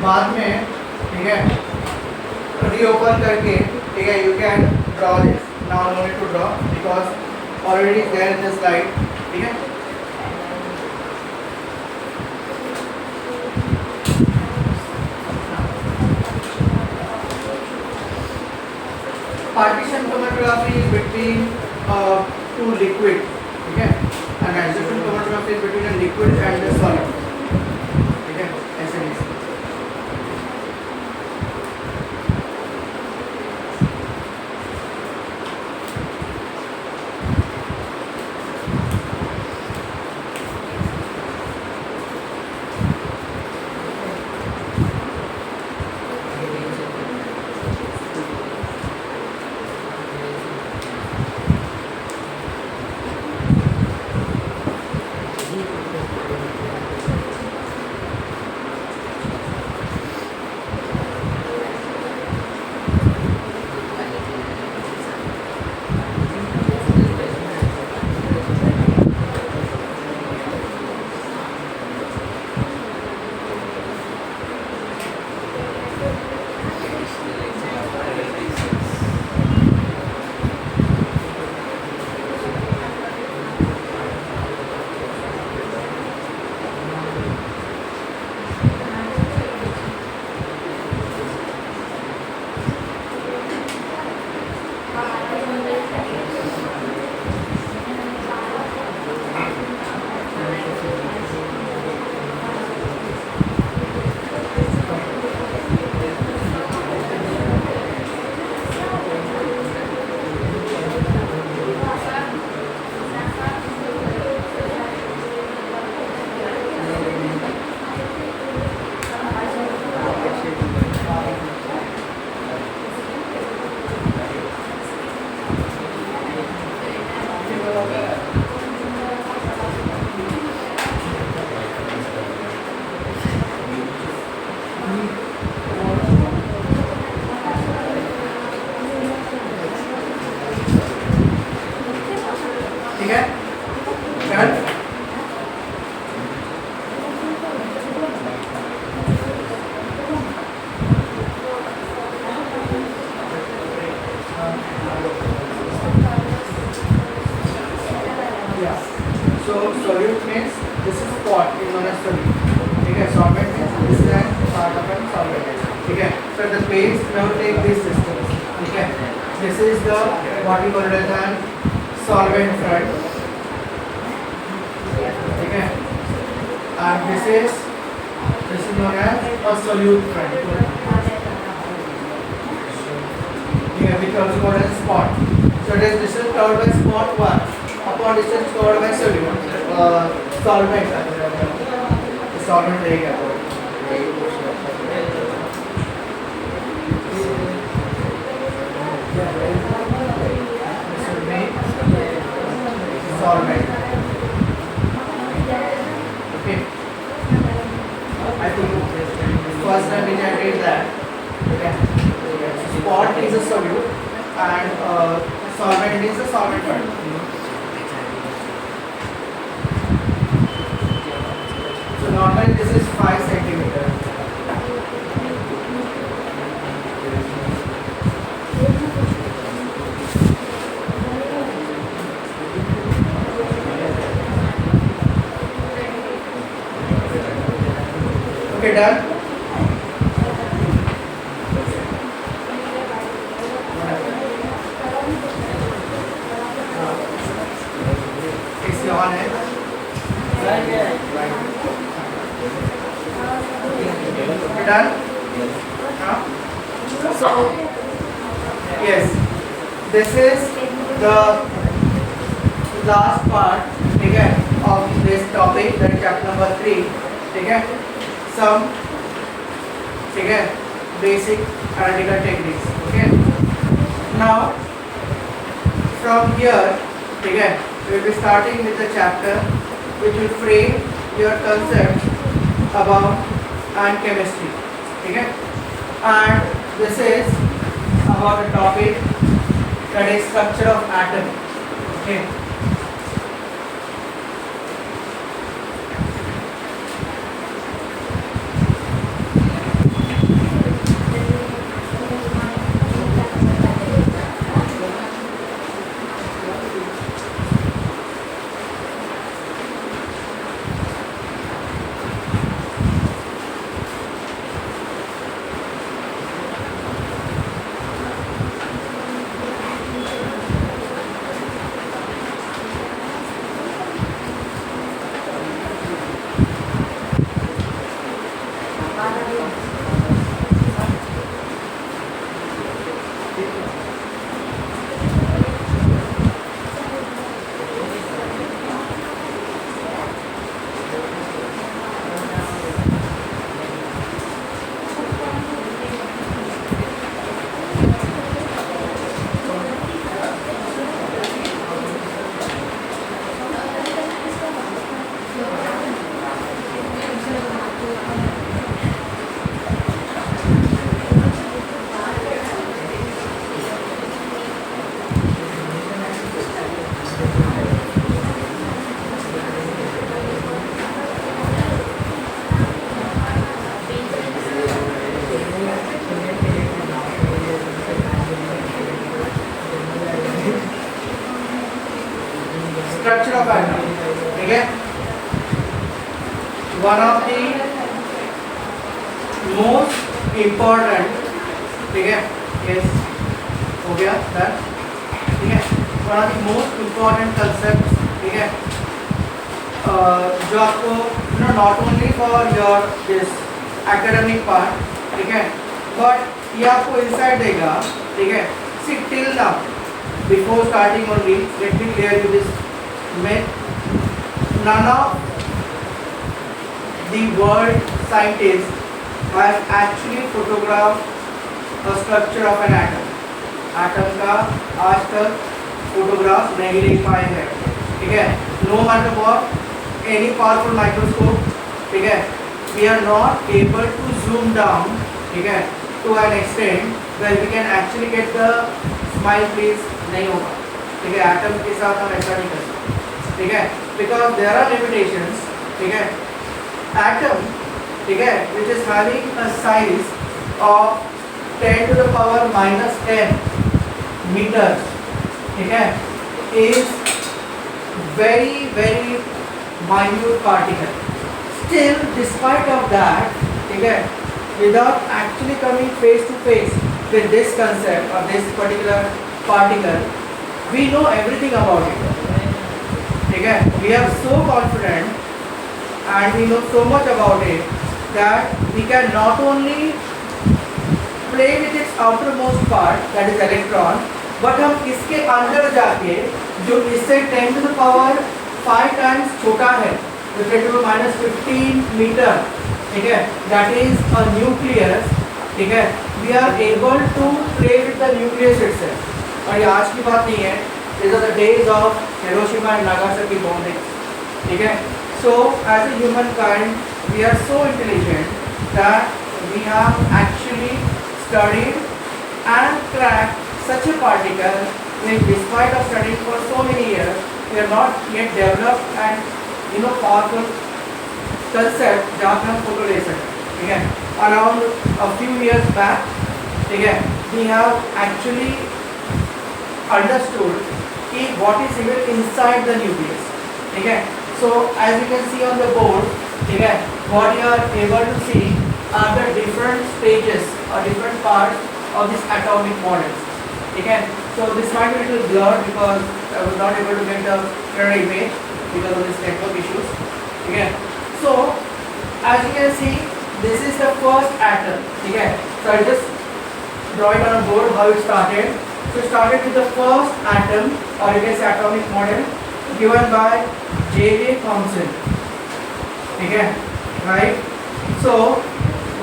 बाद में, ठीक है, रीओपन करके, ठीक है, you can draw this. Now no need to draw because already there in the slide. ठीक है, partition chromatography is between two liquid. ठीक है, and adsorption chromatography is between a liquid and a solid. ठीक है, ऐसे नहीं. So solute means this is pot is known as solute. ठीक है, solvent means this is an part of a solvent. ठीक है, so the base now take this distance. ठीक है, this is the what we call it as solvent front. ठीक है, and this is known as a solute front. Yeah, which also called as spot. So this is covered by spot 1. Upon this is covered by solute. Solvent. Solvent रहेगा. This will be solvent. Okay. I think first time we can read that. Okay. Spot is a solute and solvent is a solvent part. So normally this is 5 centimeter. Okay, done. AC on है. Okay, done. So yes, this is the last part. ठीक है, of this topic, that chapter number 3. ठीक है, some ठीक है basic analytical techniques. Okay, now from here ठीक है we will be starting with the chapter which will frame your concepts about and chemistry. ठीक है, and this is about the topic that is structure of atom. Okay. Structure of atom. ठीक है, one of the most important ठीक है yes हो गया done. ठीक है, one of the most important concepts ठीक है जो आपको not only for your this academic part ठीक है but ये आपको insight देगा. ठीक है, see till now before starting only let me clear you this myth. None of the world scientists have actually photographed a structure of an atom. Atom का आज तक फोटोग्राफ नहीं ले पाए हैं. ठीक है, no matter what any powerful microscope. ठीक है, we are not able to zoom down. ठीक है, to an extent where we can actually get the smile please नहीं होगा. ठीक है, एटम के साथ हम ऐसा नहीं कर सकते. ठीक है, बिकॉज देयर आर लिमिटेशंस. ठीक है, एटम ठीक है which is having a size of 10 to the power minus 10 meters. ठीक है, is very minute particle. Still, despite of that, okay, without actually coming face to face with this concept or this particular particle, we know everything about it. Okay, we are so confident and we know so much about it that we can not only play with its outermost part, that is electron, but हम इसके अंदर जाके जो इससे 10 to the power 5 times छोटा है, जो 10 to the minus 15 metre, ठीक है, that is a nucleus, ठीक है, we are able to play with the nucleus itself. और ये आज की बात नहीं है, these are the days of Hiroshima and Nagasaki bombing, ठीक है. So as a humankind, we are so intelligent that we have actually studied and cracked such a particle which, despite of studying for so many years, we are not yet developed and powerful concept जहाँ पे हम photo ले सकते हैं, ठीक है. Around a few years back, ठीक है, we have actually understood कि what is even inside the nucleus, ठीक है. So as you can see on the board, ठीक है, what you are able to see are the different stages or different parts of this atomic models, ठीक है. So this might be a little blurred because I was not able to get the clear image because of this network issues, ठीक है. So as you can see, this is the first atom, ठीक है. So I just draw it on a board how it started. So it started with the first atom, or you can say atomic model, given by J.J. Thomson, ठीक है, right. So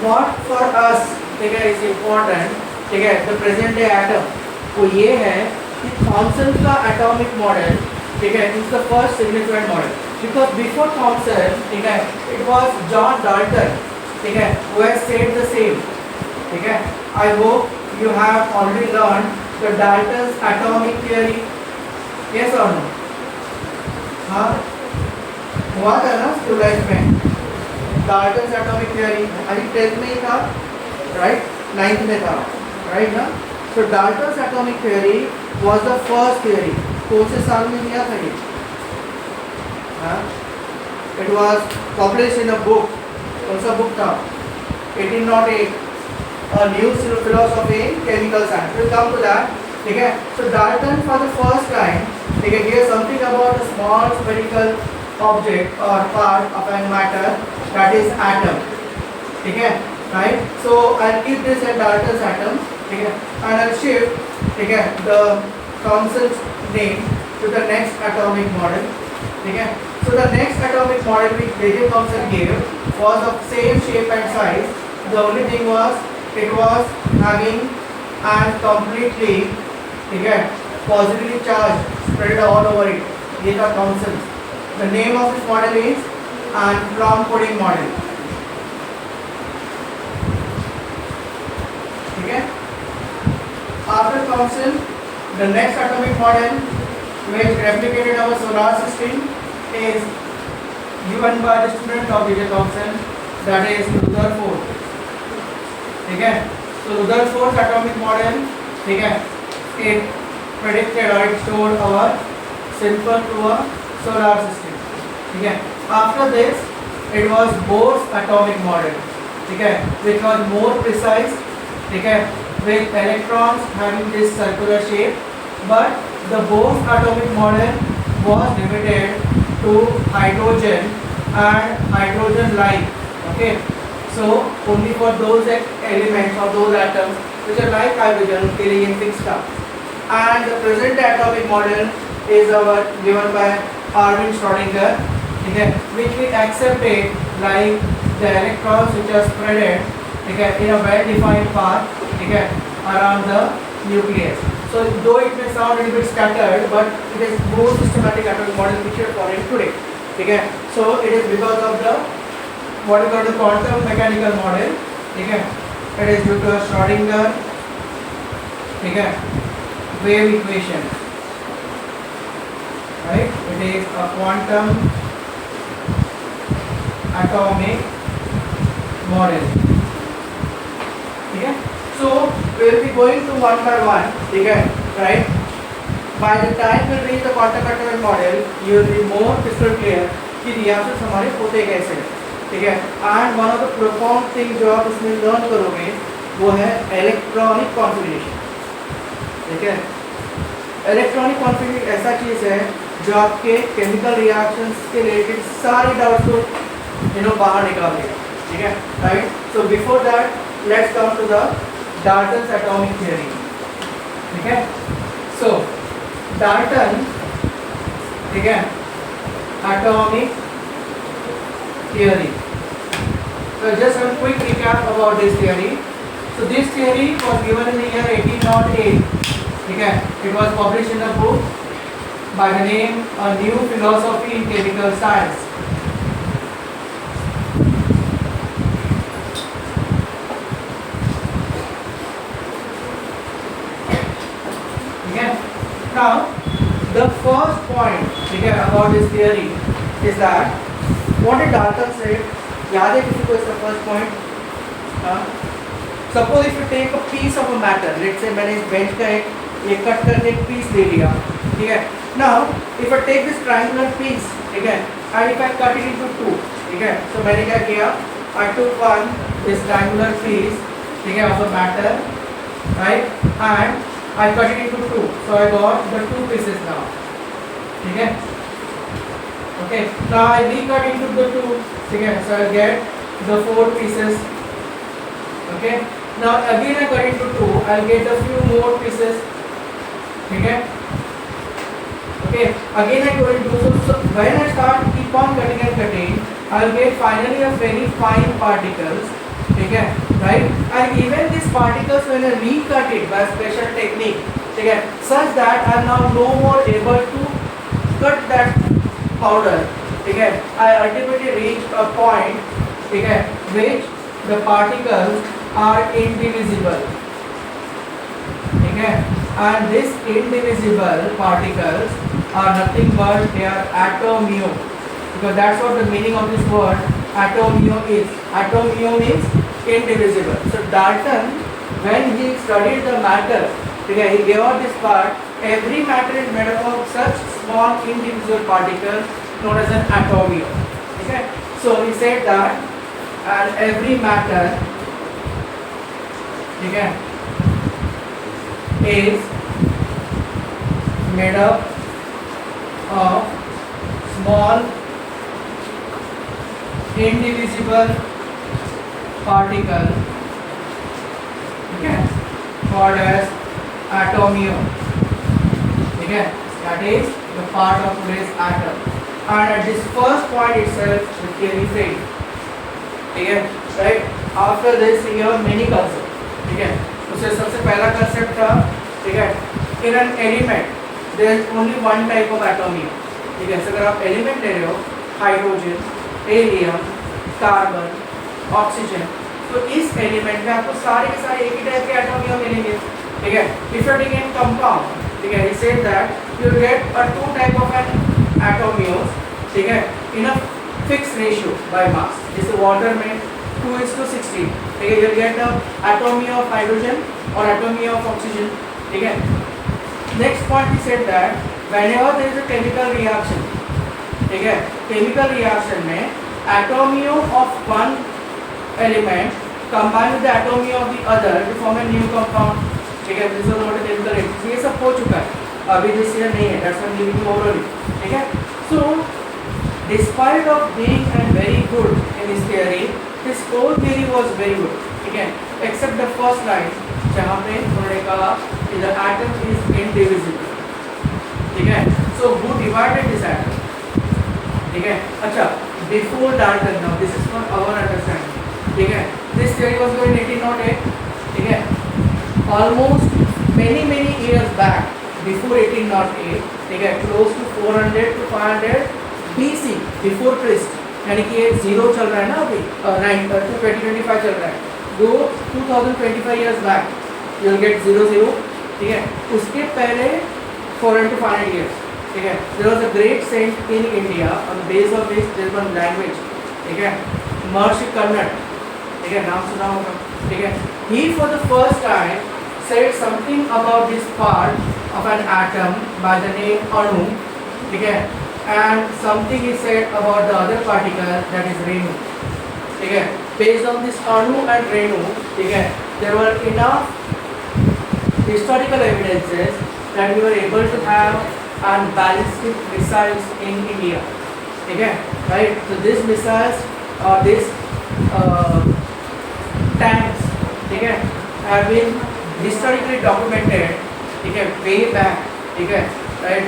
what for us, ठीक है, is important, ठीक है, the present day atom, वो ये है कि थॉमसन का एटॉमिक मॉडल, ठीक है, is the first significant model, because before Thomson, ठीक है, इट वाज जॉन डाल्टन, ठीक है, who has said the same, ठीक है. I hope you have already learn the Dalton's atomic theory, yes और नो? हाँ, हुआ था ना स्कूल लाइफ में डाल्टन्स एटॉमिक थियरी, अभी 10th में ही था, राइट, 9th में था, राइट ना. So Dalton's atomic theory was the first theory. कौन से साल में दिया था ये? It was published in a book. कौन सा book था? 1808. A new philosophy in chemical science. We'll come to that. ठीक है? So Dalton for the first time, ठीक है, gave something about a small spherical object or part of a matter, that is atom. ठीक है? Right? So I'll keep this at Dalton's atom. ठीक है, and I'll shift, ठीक है, the Thomson's name to the next atomic model, ठीक है. So the next atomic model which J.J. Thomson gave was of same shape and size. The only thing was it was having and completely, ठीक है, positively charged spread all over it. ये था Thomson. The name of this model is an Plum pudding model. ठीक है. After Thomson, the next atomic model which replicated our solar system is given by the student of J.J. Thomson, that is Rutherford. ठीक है. So Rutherford's atomic model, ठीक है, it predicted or it showed our simple to a solar system. ठीक है. After this, it was Bohr's atomic model, ठीक है, which was more precise, ठीक है, with electrons having this circular shape, but the Bohr's atomic model was limited to hydrogen and hydrogen-like. Okay, so only for those elements or those atoms which are like hydrogen, उनके लिए ये fixed था. And the present atomic model is our given by Erwin Schrödinger, ठीक है, which we accepted like the electrons which are spreaded, ठीक है, in a well-defined path, ठीक है, around the nucleus. So though it may sound a little bit scattered, but it is more systematic atomic model which we are following today. ठीक है. So it is because of the what is called the quantum mechanical model. ठीक है. It is due to a Schrödinger, ठीक है, wave equation. Right? It is a quantum atomic model. ठीक है. So we will be going to one by one, ठीक है, right? By the time we reach the quantum atomic model, you will be more crystal clear कि reactions हमारे होते कैसे हैं, ठीक है। And one of the profound thing जो आप इसमें लर्न करोगे वो है इलेक्ट्रॉनिक कॉन्फिगरेशन, ठीक है। इलेक्ट्रॉनिक कॉन्फिगरेशन ऐसा चीज़ है जो आपके केमिकल रिएक्शंस के रिलेटेड सारी डाउट्स को बाहर निकाल देगा, ठीक है, right. So before that let's come to the Dalton's atomic theory, ठीक है। सो डाल्टन, ठीक है, atomic theory. So just a quick recap about this theory. So this theory was given in the year 1808. ठीक है, it was published in a book by the name A New Philosophy in Chemical Science. ठीक है. Now the first point, ठीक है, about this theory is that what did Dalton say? याद है किसी को इसका first point? Suppose if you take a piece of a matter, let's say मैंने इस बेंच का एक कट करके एक पीस ले लिया, ठीक है। Now if I take this triangular piece, ठीक है, and if I cut it into two, ठीक है, तो मैंने क्या किया, I took one this triangular piece, ठीक है, of a matter, right, and I cut it into two, so I got the two pieces now, ठीक है। Okay, now I recut into the two, okay, so I get the 4 pieces, okay. Now again I cut into 2, I'll get a few more pieces, okay. Okay, again I go into, so when I start keep on cutting and cutting, I'll get finally a very fine particles, okay, right. And even these particles when I recut it by a special technique, okay, such that I am now no more able to cut that powder, ठीक है, I ultimately reach a point, ठीक है, which the particles are indivisible, ठीक है, and this indivisible particles are nothing but they are atomio, because that's what the meaning of this word atomio is. Atomio means indivisible. So Dalton, when he studied the matter, ठीक है, he gave out this part. Every matter is made up of such small indivisible particles known as an atomio. Okay, so he said that and every matter, okay, is made up of small indivisible particle, okay, called as atomio. Okay, that is the part of today's atom. And at this first point itself, the theory failed. ठीक है, right? After this, we have many concepts. ठीक है, उससे सबसे पहला concept था, ठीक है, in an element there is only one type of atomio. ठीक है, अगर आप element ले रहे हो, हाइड्रोजन, हीलियम, कार्बन, ऑक्सीजन, तो इस एलिमेंट में आपको सारे के सारे एक ही टाइप के एटोमियो मिलेंगे, ठीक है। If you take a compound, ठीक है, he said that you get a 2 type of an atomios, ठीक है, in a fixed ratio by mass. जैसे वाटर में 2:16, ठीक है, you get the atomio of hydrogen or atomio of oxygen, ठीक है। Next point he said that whenever there is a chemical reaction, ठीक है, chemical reaction में atomio of one element combine with the atomio of the other to form a new compound, ठीक है, this is not a chemical reaction. ये सब हो चुका है, अभी this year नहीं है, that's why I'm giving you orally, ठीक है। So despite of being and very good in his theory, his whole theory was very good, ठीक है, except the first line जहाँ पे उन्होंने कहा कि the atom is indivisible, ठीक है। So who divided this atom, ठीक है। अच्छा, before Dalton, now this is for our understanding, ठीक है, this theory was given in 1808, ठीक है, almost many years back before 1808, ठीक है, close to 400 to 500 BC before Christ, यानी कि ये जीरो चल रहा है ना अभी, 2025 चल रहा है, go 2025 years back you'll get 00, ठीक है। उसके पहले 400 to 500 years, ठीक है, there was a great saint in India on the base of which there was one language, ठीक है, Maharishi Kannada, ठीक है, नाम सुना होगा, ठीक है। He for the first time said something about this part of an atom by the name अणु, ठीक है, and something is said about the other particle, that is Renu. ठीक है, based on this Anu and Renu, ठीक है, there were enough historical evidences that we were able to have and ballistic missiles in India. ठीक है, right? So these missiles or these tanks, ठीक है, have been historically documented, ठीक है, way back, ठीक है,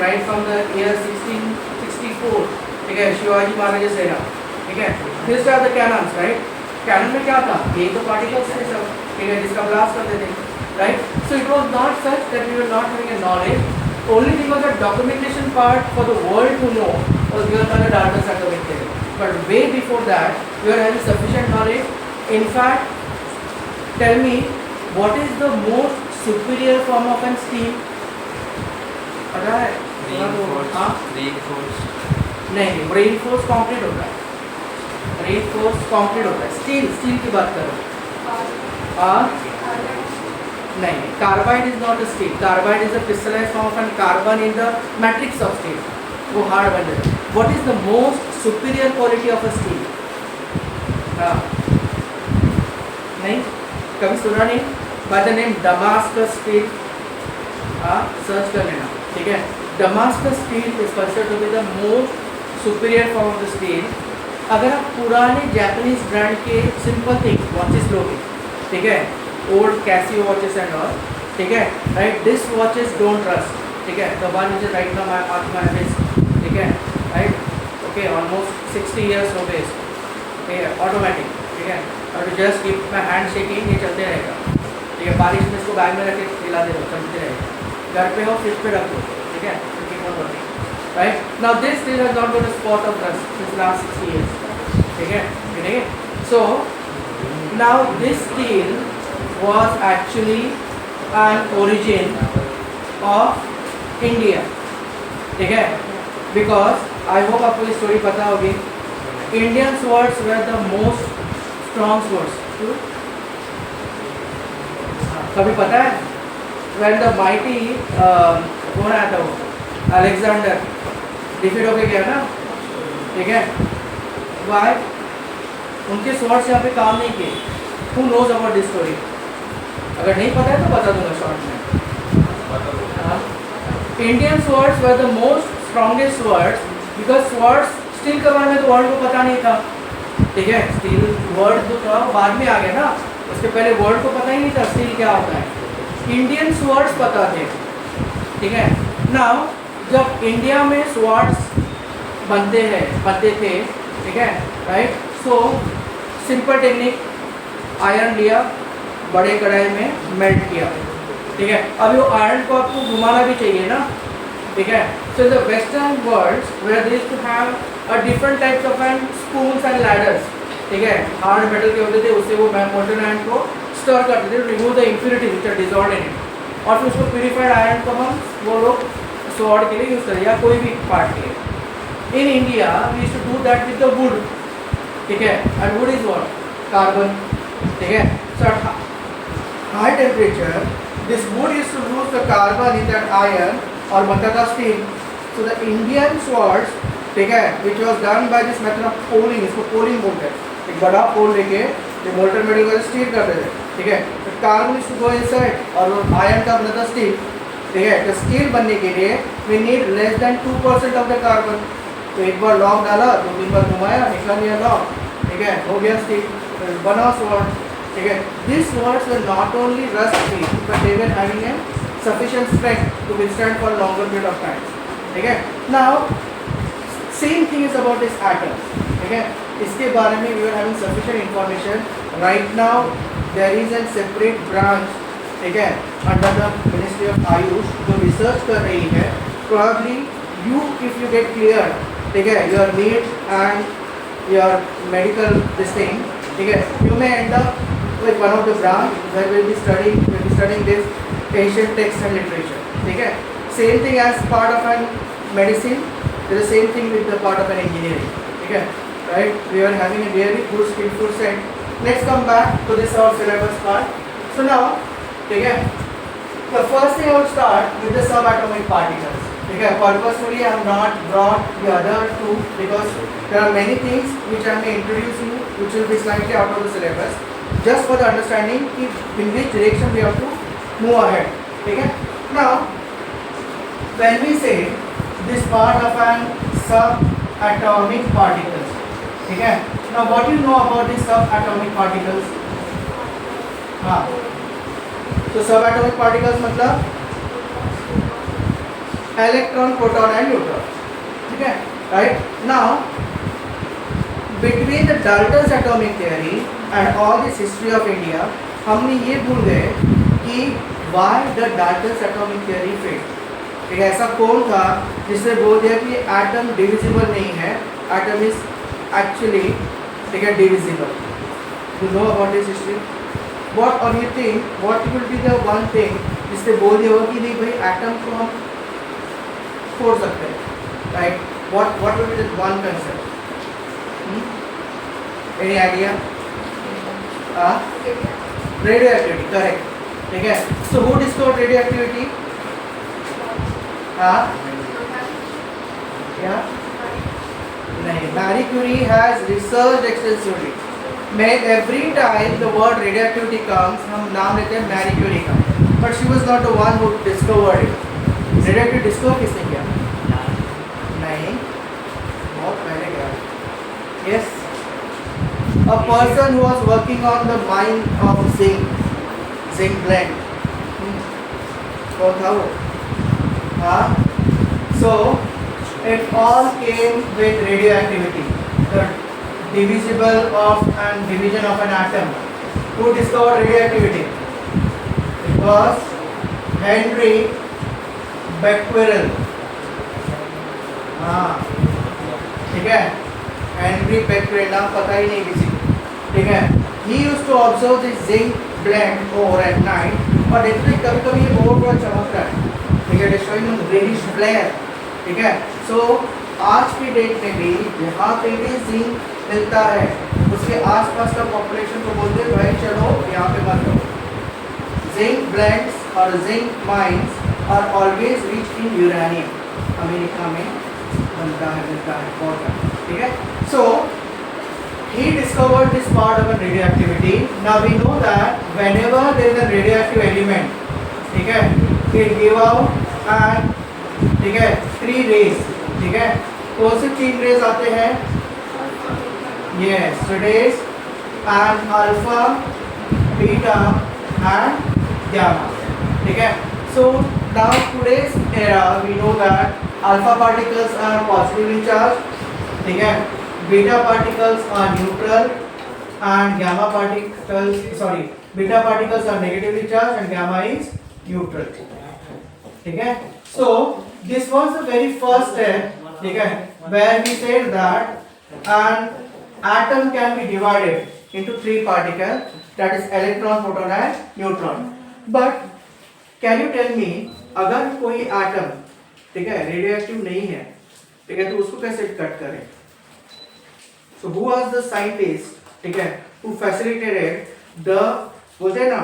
right from the year 1664, ठीक है, शिवाजी महाराज सेना, ठीक है, these are the cannons, right? Cannon में क्या था? ये तो particles थे सब, ठीक है, जिसका blast करते थे, right? So it was not such that we were not having a knowledge. Only thing was the documentation part for the world to know was given by the Dartmouth Atomic Theory. But way before that, we were having sufficient knowledge. In fact, tell me, what is the most superior form of an steel? पता है? हाँ? नहीं, reinforced concrete होता है. Reinforced concrete होता है. Steel की बात कर रहा हूँ. हाँ? नहीं, carbide is not a steel. Carbide is a crystallized form of an carbon in the matrix of steel. वो hard बन जाता है. What is the most superior quality of a steel? हाँ, नहीं, कभी सुना नहीं? By the name Damascus steel. हाँ, सर्च कर लेना, ठीक है. Damascus steel is considered to be the most superior form of the steel. अगर आप पुराने Japanese brand के simple thing watches लोगे, ठीक है, old Casio watches and all, ठीक है, right? This watches don't rust, ठीक है. The one which is right now at my wrist, ठीक है, right? Okay, almost 60 years हो गए इसको, ठीक है, automatic, ठीक है. और just keep my hand shaking, ये चलते रहेगा, ठीक है. बारिश में इसको बैग में रख के हिला दे दो, चलते रहेगा. घर पे हो, फ्रिज पे रख दो, ठीक है, keep on working, right? Now this still has not got a spot of rust since last 60 years, ठीक है, ठीक है. So now this steel was actually an origin of India, ठीक है. Because I hope आपको ये story पता होगी. Indian swords were the most strong swords. कभी पता है? When the mighty कौन आया था वो? Alexander defeat होके गया ना, ठीक है. Why? उनके swords यहाँ पे काम नहीं किए. Who knows about this story? अगर नहीं पता है तो बता दूंगा शॉर्ट में. Indian swords were the most strongest swords because swords steel के बारे में तो वर्ल्ड को पता नहीं था, ठीक है. स्टील वर्ड जो था बाद में आ गया ना, उसके पहले वर्ल्ड को पता ही नहीं था स्टील क्या होता है. इंडियन स्वर्ड्स पता थे, ठीक है. नाउ जब इंडिया में स्वर्ड्स बनते थे, ठीक है, right. So simple technique, iron लिया, बड़े कढ़ाई में मेल्ट किया, ठीक है. अभी वो आयरन को आपको घुमाना भी चाहिए ना, ठीक है. So the western worlds where they used to have a different types of and spoons and ladders, ठीक है. हार्ड मेटल के होते थे, उससे वो मोल्टन आयरन को स्टर करते थे, remove the impurities which are dissolved in it, और फिर उसको प्यूरिफाइड आयरन को हम वो लोग स्वॉर्ड के लिए यूज़ करें या कोई भी पार्ट के लिए. In India we used to do that with the wood, ठीक है. And wood is what? Carbon, ठीक है. So at high temperature this wood used to lose the carbon in that iron और बनता था steel. So the Indian swords, ठीक है, which was done by this method of poling, इसको poling बोलते हैं. एक बड़ा पोल लेके जो मोल्टन मेटल को स्टील करते थे, ठीक है. तो carbon is to go inside और आयरन का बनता था स्टील, ठीक है. तो स्टील बनने के लिए we need less than 2% of the carbon. तो एक बार लॉक डाला, 2-3 बार घुमाया, निकाल लिया लॉक, ठीक है, हो गया स्टील, बना स्वॉर्ड, ठीक है. This swords were not only rust free but they were having a sufficient strength to withstand for a longer period of time, ठीक है. Now same thing is about this atoms, ठीक है. इसके बारे में we are having sufficient information right now. There is a separate branch, ठीक है, under the Ministry of Ayush जो research कर रही है. Probably you, if you get clear, ठीक है, your needs and your medical this thing, ठीक है, you may end up with one of the branch where we'll be studying this ancient texts and literature, ठीक है. Same thing as part of an medicine, there is the same thing with the part of an engineering, ठीक है, right. We are having a really good skillful set. Let's come back to this our syllabus part. So now, ठीक है, the first thing I will start with the subatomic particles, ठीक है, purposefully I have not brought the other two because there are many things which I may introduce you which will be slightly out of the syllabus just for the understanding कि in which direction we have to move ahead. ठीक है, now when we say this part of an subatomic particles, ठीक है, now what you know about these subatomic particles? हाँ, तो subatomic particles मतलब electron, proton and neutron. ठीक है, right. Now between the Dalton's atomic theory and all this history of India हमने ये भूल गए कि why the Dalton's atomic theory failed. ठीक है, ऐसा कौन था जिसने बोल दिया कि एटम डिविजिबल नहीं है, एटम इज एक्चुअली, ठीक है, divisible. You know about this history. What और you think what will be the one thing जिसने बोल दिया होगा कि नहीं भाई एटम को हम फोड़ सकते हैं, right. What will be the one concept? Any idea? Radioactivity, correct. ठीक है, so who discovered radioactivity? क्या नहीं, Marie Curie has research extensively. मैं every time the word radioactivity comes हम नाम लेते हैं मैरी क्यूरी का, but she was not the one who discovered it. Radioactivity discover किसने किया? नहीं, बहुत पहले गया. Yes, a person who was working on the mine of zinc blend. कौन था वो? हाँ, so it all came with radioactivity, the divisible of and division of an atom. Who discovered radioactivity? It was Henry Becquerel. हाँ, ठीक है, Henry बेक्वेरेल, नाम पता ही नहीं किसी को. ठीक है, he used to observe the zinc blend over at night और देखते थे कभी कभी ये और थोड़ा चमक रहा है. ठीक है, showing a greenish flare. ठीक है, so आज की डेट में भी जहाँ पे भी जिंक मिलता है उसके आसपास का पॉपुलेशन को बोलते हैं भाई चलो यहाँ पे मत रहो. जिंक ब्लेंड्स और zinc mines are always rich in uranium. America में मिलता है बहुत. ठीक है, so he discovered this part of a radioactivity. Now we know that whenever there is a radioactive element, ठीक है, it give out and, ठीक है, 3 rays. ठीक है, कौन से 3 रेज आते हैं? Yes, rays and alpha, beta and gamma. ठीक है, so now today's era we know that alpha particles are positively charged. ठीक है, beta particles are neutral and gamma particles beta particles are negatively charge and gamma is neutral. ठीक है, so this was the very first step. ठीक है, where we said that an atom can be divided into 3 particles, that is electron, proton and neutron. But can you tell me, अगर कोई atom, ठीक है, radioactive नहीं है, ठीक है, तो उसको कैसे कट करें? So who was the scientist, ठीक है, who facilitated the, बोलते हैं ना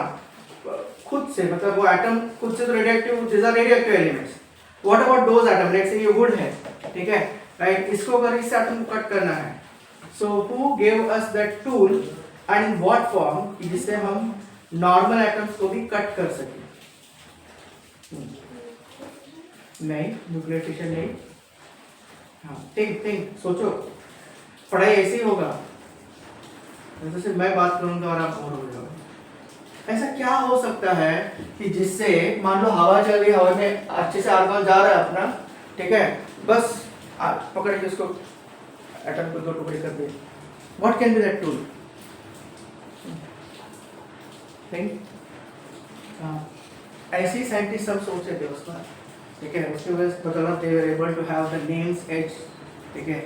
खुद से, मतलब वो एटम खुद से तो radioactive, these are radioactive elements. What about those atom? Let's say ये wood है, ठीक है, राइट, इसको अगर इस एटम को कट करना है, so who gave us that tool and in what form, जिससे हम नॉर्मल एटम्स को भी कट कर सकें? नहीं, न्यूक्लियर फिशन नहीं. हाँ, थिंक सोचो, पढ़ाई ऐसे ही होगा. जैसे सिर्फ मैं बात करूंगा और आप बोर हो जाओगे. ऐसा क्या हो सकता है कि जिससे, मान लो हवा चल रही है, हवा में अच्छे से आर्गन जा रहा है अपना, ठीक है, बस पकड़ के उसको एटम को 2 टुकड़े कर दिए. What can be that tool? Think. ऐसे ही साइंटिस्ट सब सोच रहे थे उसका. ठीक है, उसके वजह से बदला they were able to have the names edged, ठीक है,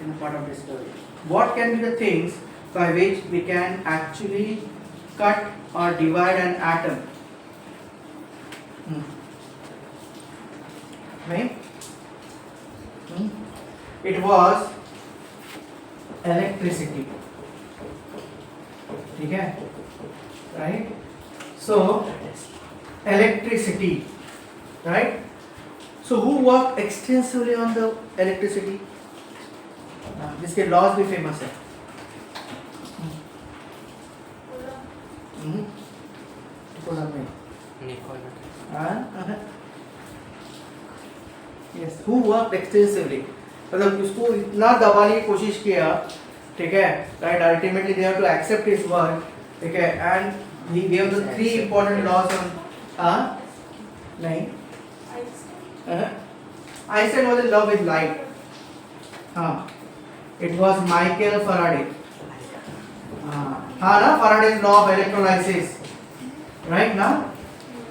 in a part of discovery. What can be the things by which we can actually cut or divide an atom? Right? It was electricity. ठीक है, right? So electricity, right? So who worked extensively on the electricity? जिसके laws भी famous है. Yes, who worked extensively. मतलब उसको इतना दबाने की कोशिश किया, ठीक है, right? Ultimately they have to accept his work, ठीक है, and he gave the 3 important laws on, नहीं, Einstein was in love with light. It was Michael Faraday. ना Faraday's law of electrolysis, right now.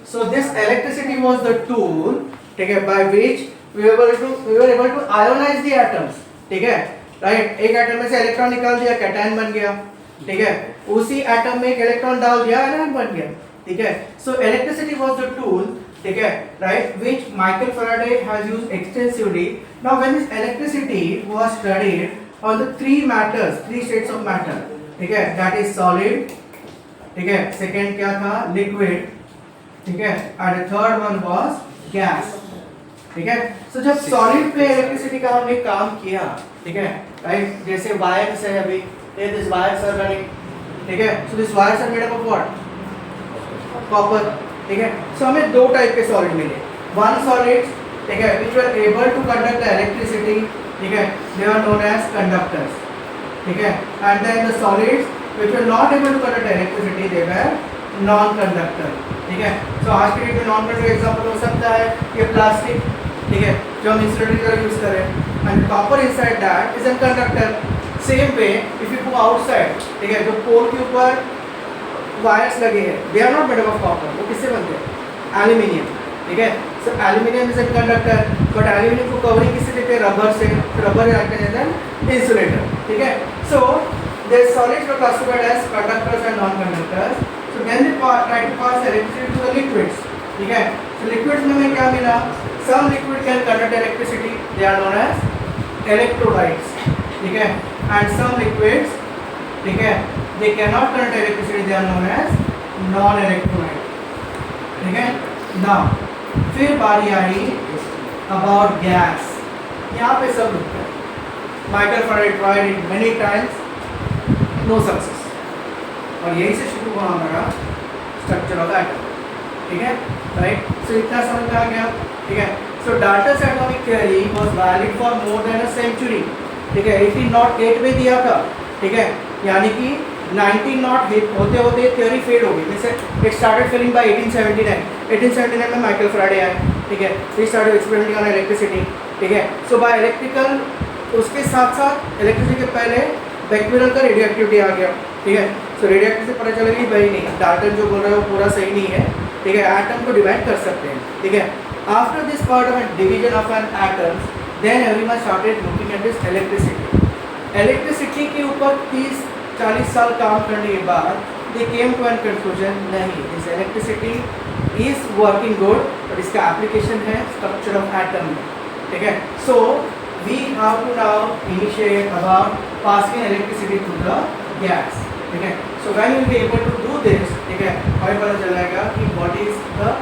So this electricity was the tool, ठीक है, by which we were able to ionize the atoms, ठीक है, right? एक atom में से electron निकाल दिया, कैटायन बन गया, ठीक है, उसी एटम में एक इलेक्ट्रॉन डाल दिया, आयन बन गया, ठीक है. So electricity was the tool, ठीक है, right, which Michael Faraday has used extensively. Now when this electricity was studied on the 3 states of matter, ठीक है, that is solid, ठीक है, second क्या था, liquid, ठीक है, and the third one was gas, ठीक है. So जब solid पे electricity का हमने काम किया, ठीक है, right, जैसे wires है अभी, these wires are running, ठीक है. So these wires are made up of what? Copper, ठीक है. So हमें 2 टाइप के solid मिले. One solid, ठीक है, which were able to conduct the electricity, ठीक है, they are known as conductors, ठीक है. And then the solids which were not able to conduct electricity, they were non-conductor, ठीक है. So आज के डेट में non-conductor एग्जांपल हो सकता है ये प्लास्टिक, ठीक है, जो हम इंसुलेटर की तरह यूज करें, and copper inside that is a conductor. Same way if you go outside, ठीक है, जो पोल के ऊपर वायर्स लगे हैं, they are not made up of copper, वो किससे बनते हैं, एल्यूमिनियम, ठीक है. So aluminium is a conductor, but aluminium को कवरिंग किससे देते हैं, रबर से, रबर एक्ट एज इंसुलेटर, ठीक है. So the solids were classified as conductors and non-conductors. So then they try to pass electricity to the liquids, ठीक है. So liquids में हमें क्या मिला, some liquid can conduct electricity, they are known as electrolytes, ठीक है, and some liquids, ठीक है, they cannot conduct electricity, they are known as non-electrolyte, ठीक है. Now फिर बारी आई about gas. यहाँ पे सब रुकता है. Michael Faraday tried it many times, no success. और यही से शुरू हुआ हमारा स्ट्रक्चर ऑफ एटम, ठीक है, राइट. सो इतना समझ में आ गया, ठीक है. So Dalton's atomic theory was valid for more than a century, ठीक है. 1808 में दिया था, ठीक है, यानी कि 1908 होते होते थ्योरी फेल हो गई. जैसे इट स्टार्टेड फेलिंग बाय 1879 में माइकल फैराडे आए, ठीक है. He started experimenting on electricity, ठीक है. सो बाय इलेक्ट्रिकल, उसके साथ साथ इलेक्ट्रिसिटी के पहले बैक्टीरियल का रेडियो एक्टिविटी आ गया, ठीक है. सो रेडियो एक्टिविटी पता चला कि भाई नहीं, डाल्टन जो बोल रहा है वो पूरा सही नहीं है, ठीक है. एटम को डिवाइड कर सकते हैं, ठीक है. After this part of division of an atoms, then everyone started looking at this electricity. Electricity के ऊपर 30-40 साल काम करने के बाद they came to an conclusion, नहीं, this electricity is working good, और इसका एप्लीकेशन है स्ट्रक्चर ऑफ एटम में, ठीक है. So we have to now initiate about passing electricity through the gas, ठीक है. So when you will be able to do this, ठीक है, हमें पता चल जाएगा कि what is the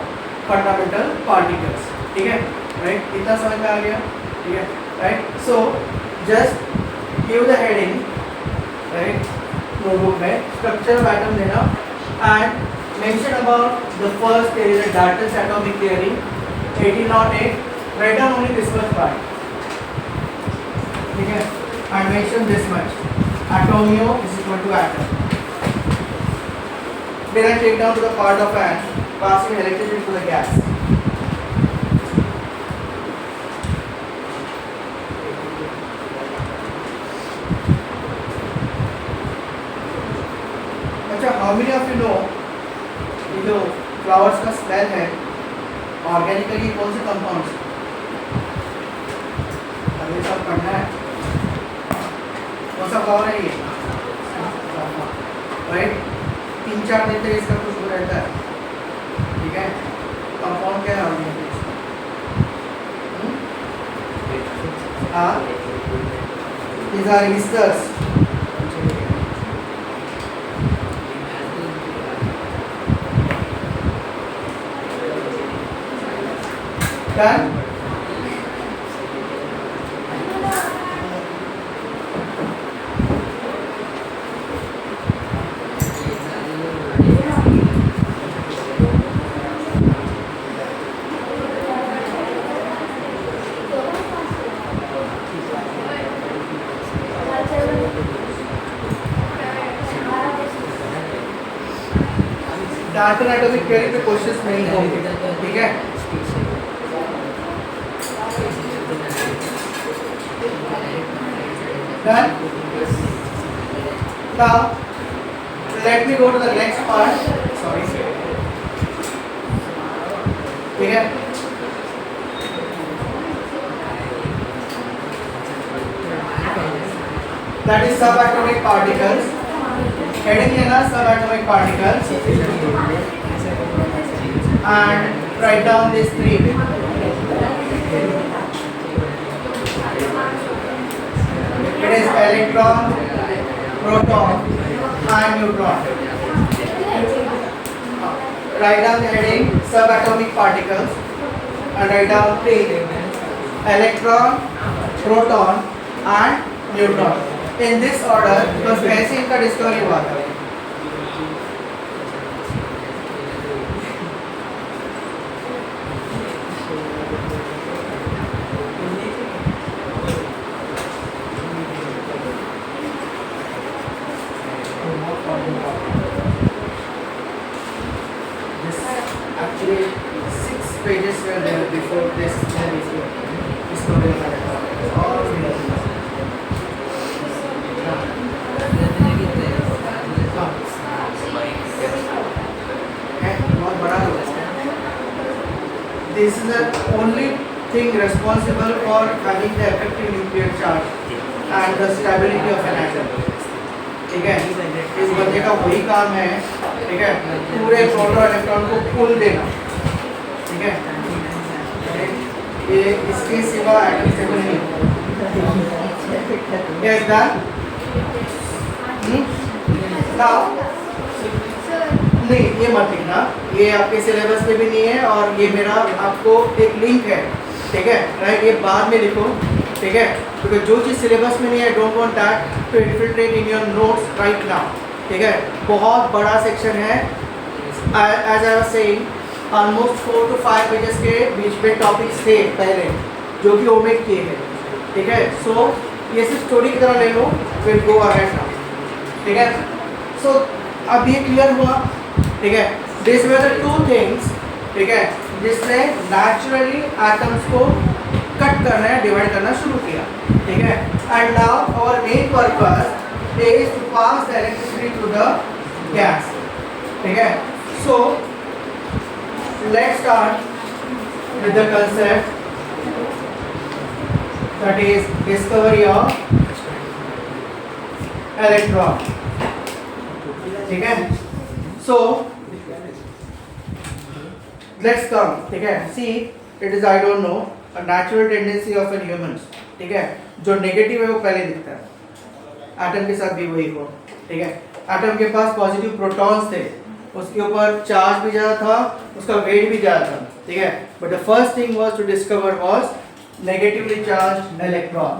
fundamental particles, ठीक है, राइट. इतना समझ में आ गया, ठीक है, right. So just give the heading, right, notebook में स्ट्रक्चर ऑफ एटम देना, and mention about the first theory, the Dalton's atomic theory, 1808. write down only this much part, ठीक है. and mention this much, atomio is equal to atom. Then I take down to the part of an passing electricity to the gas. अच्छा, how many of you know ये जो flowers का smell है organically कौन से compounds, अभी सब पढ़ना है, कौन सा फ्लावर है ये, राइट. 3-4 दिन तक इसका खुशबू रहता है, ठीक है. कंपाउंड क्या है ऑर्गेनिक, हाँ, these are esters. Done? Dalton atomic theory पे क्वेश्चंस नहीं होंगे, ठीक है। Done? Now let me go to the next part. Sorry. ठीक है। That is subatomic particles. Heading है ना subatomic particles. And write down these three. It is electron, proton, and neutron. Write down the heading subatomic particles and write down three: electron, proton, and neutron. In this order, because कैसे इनका discovery हुआ था? Actually 6 pages were there before this discovery of electron. All बहुत बड़ा This is the only thing responsible for having the effective nuclear charge and the stability of an atom. ठीक है, इस बंदे का वही काम है, ठीक है, पूरे प्रोटॉन इलेक्ट्रॉन को पुल देना, ठीक है। ये इसके सिवा एटम स्टेबल नहीं है। नाउ नहीं, ये मत लिखना, ये आपके सिलेबस में भी नहीं है और ये मेरा आपको एक लिंक है, ठीक है, राइट। ये बाद में लिखो, ठीक है, क्योंकि जो चीज़ सिलेबस में नहीं है, don't want that to infiltrate in your notes right now, ठीक है। बहुत बड़ा सेक्शन है, as I was saying almost 4 to 5 pages के बीच में टॉपिक्स थे पहले जो कि ओमिट किए हैं, ठीक है। सो ये सिर्फ स्टोरी की तरह ले लो, विल गो अहेड नाउ, ठीक है। सो अब ये क्लियर हुआ, ठीक है। This were the two things, ठीक है, जिसने नेचुरली एटम्स को कट करना है, डिवाइड करना शुरू किया, ठीक है। And now our main purpose is to pass the electricity to the gas, ठीक है। So let's start with the concept that is discovery of electron, ठीक है। सो लेट्स कम, ठीक है। See it is, I don't know, a natural tendency of an humans, ठीक है। जो negative है वो पहले दिखता है, एटम के साथ भी वही हो, ठीक है। एटम के पास पॉजिटिव प्रोटॉन्स थे, उसके ऊपर चार्ज भी ज़्यादा था, उसका वेट भी ज़्यादा था, ठीक है। But the first thing was to discover was negatively charged electron,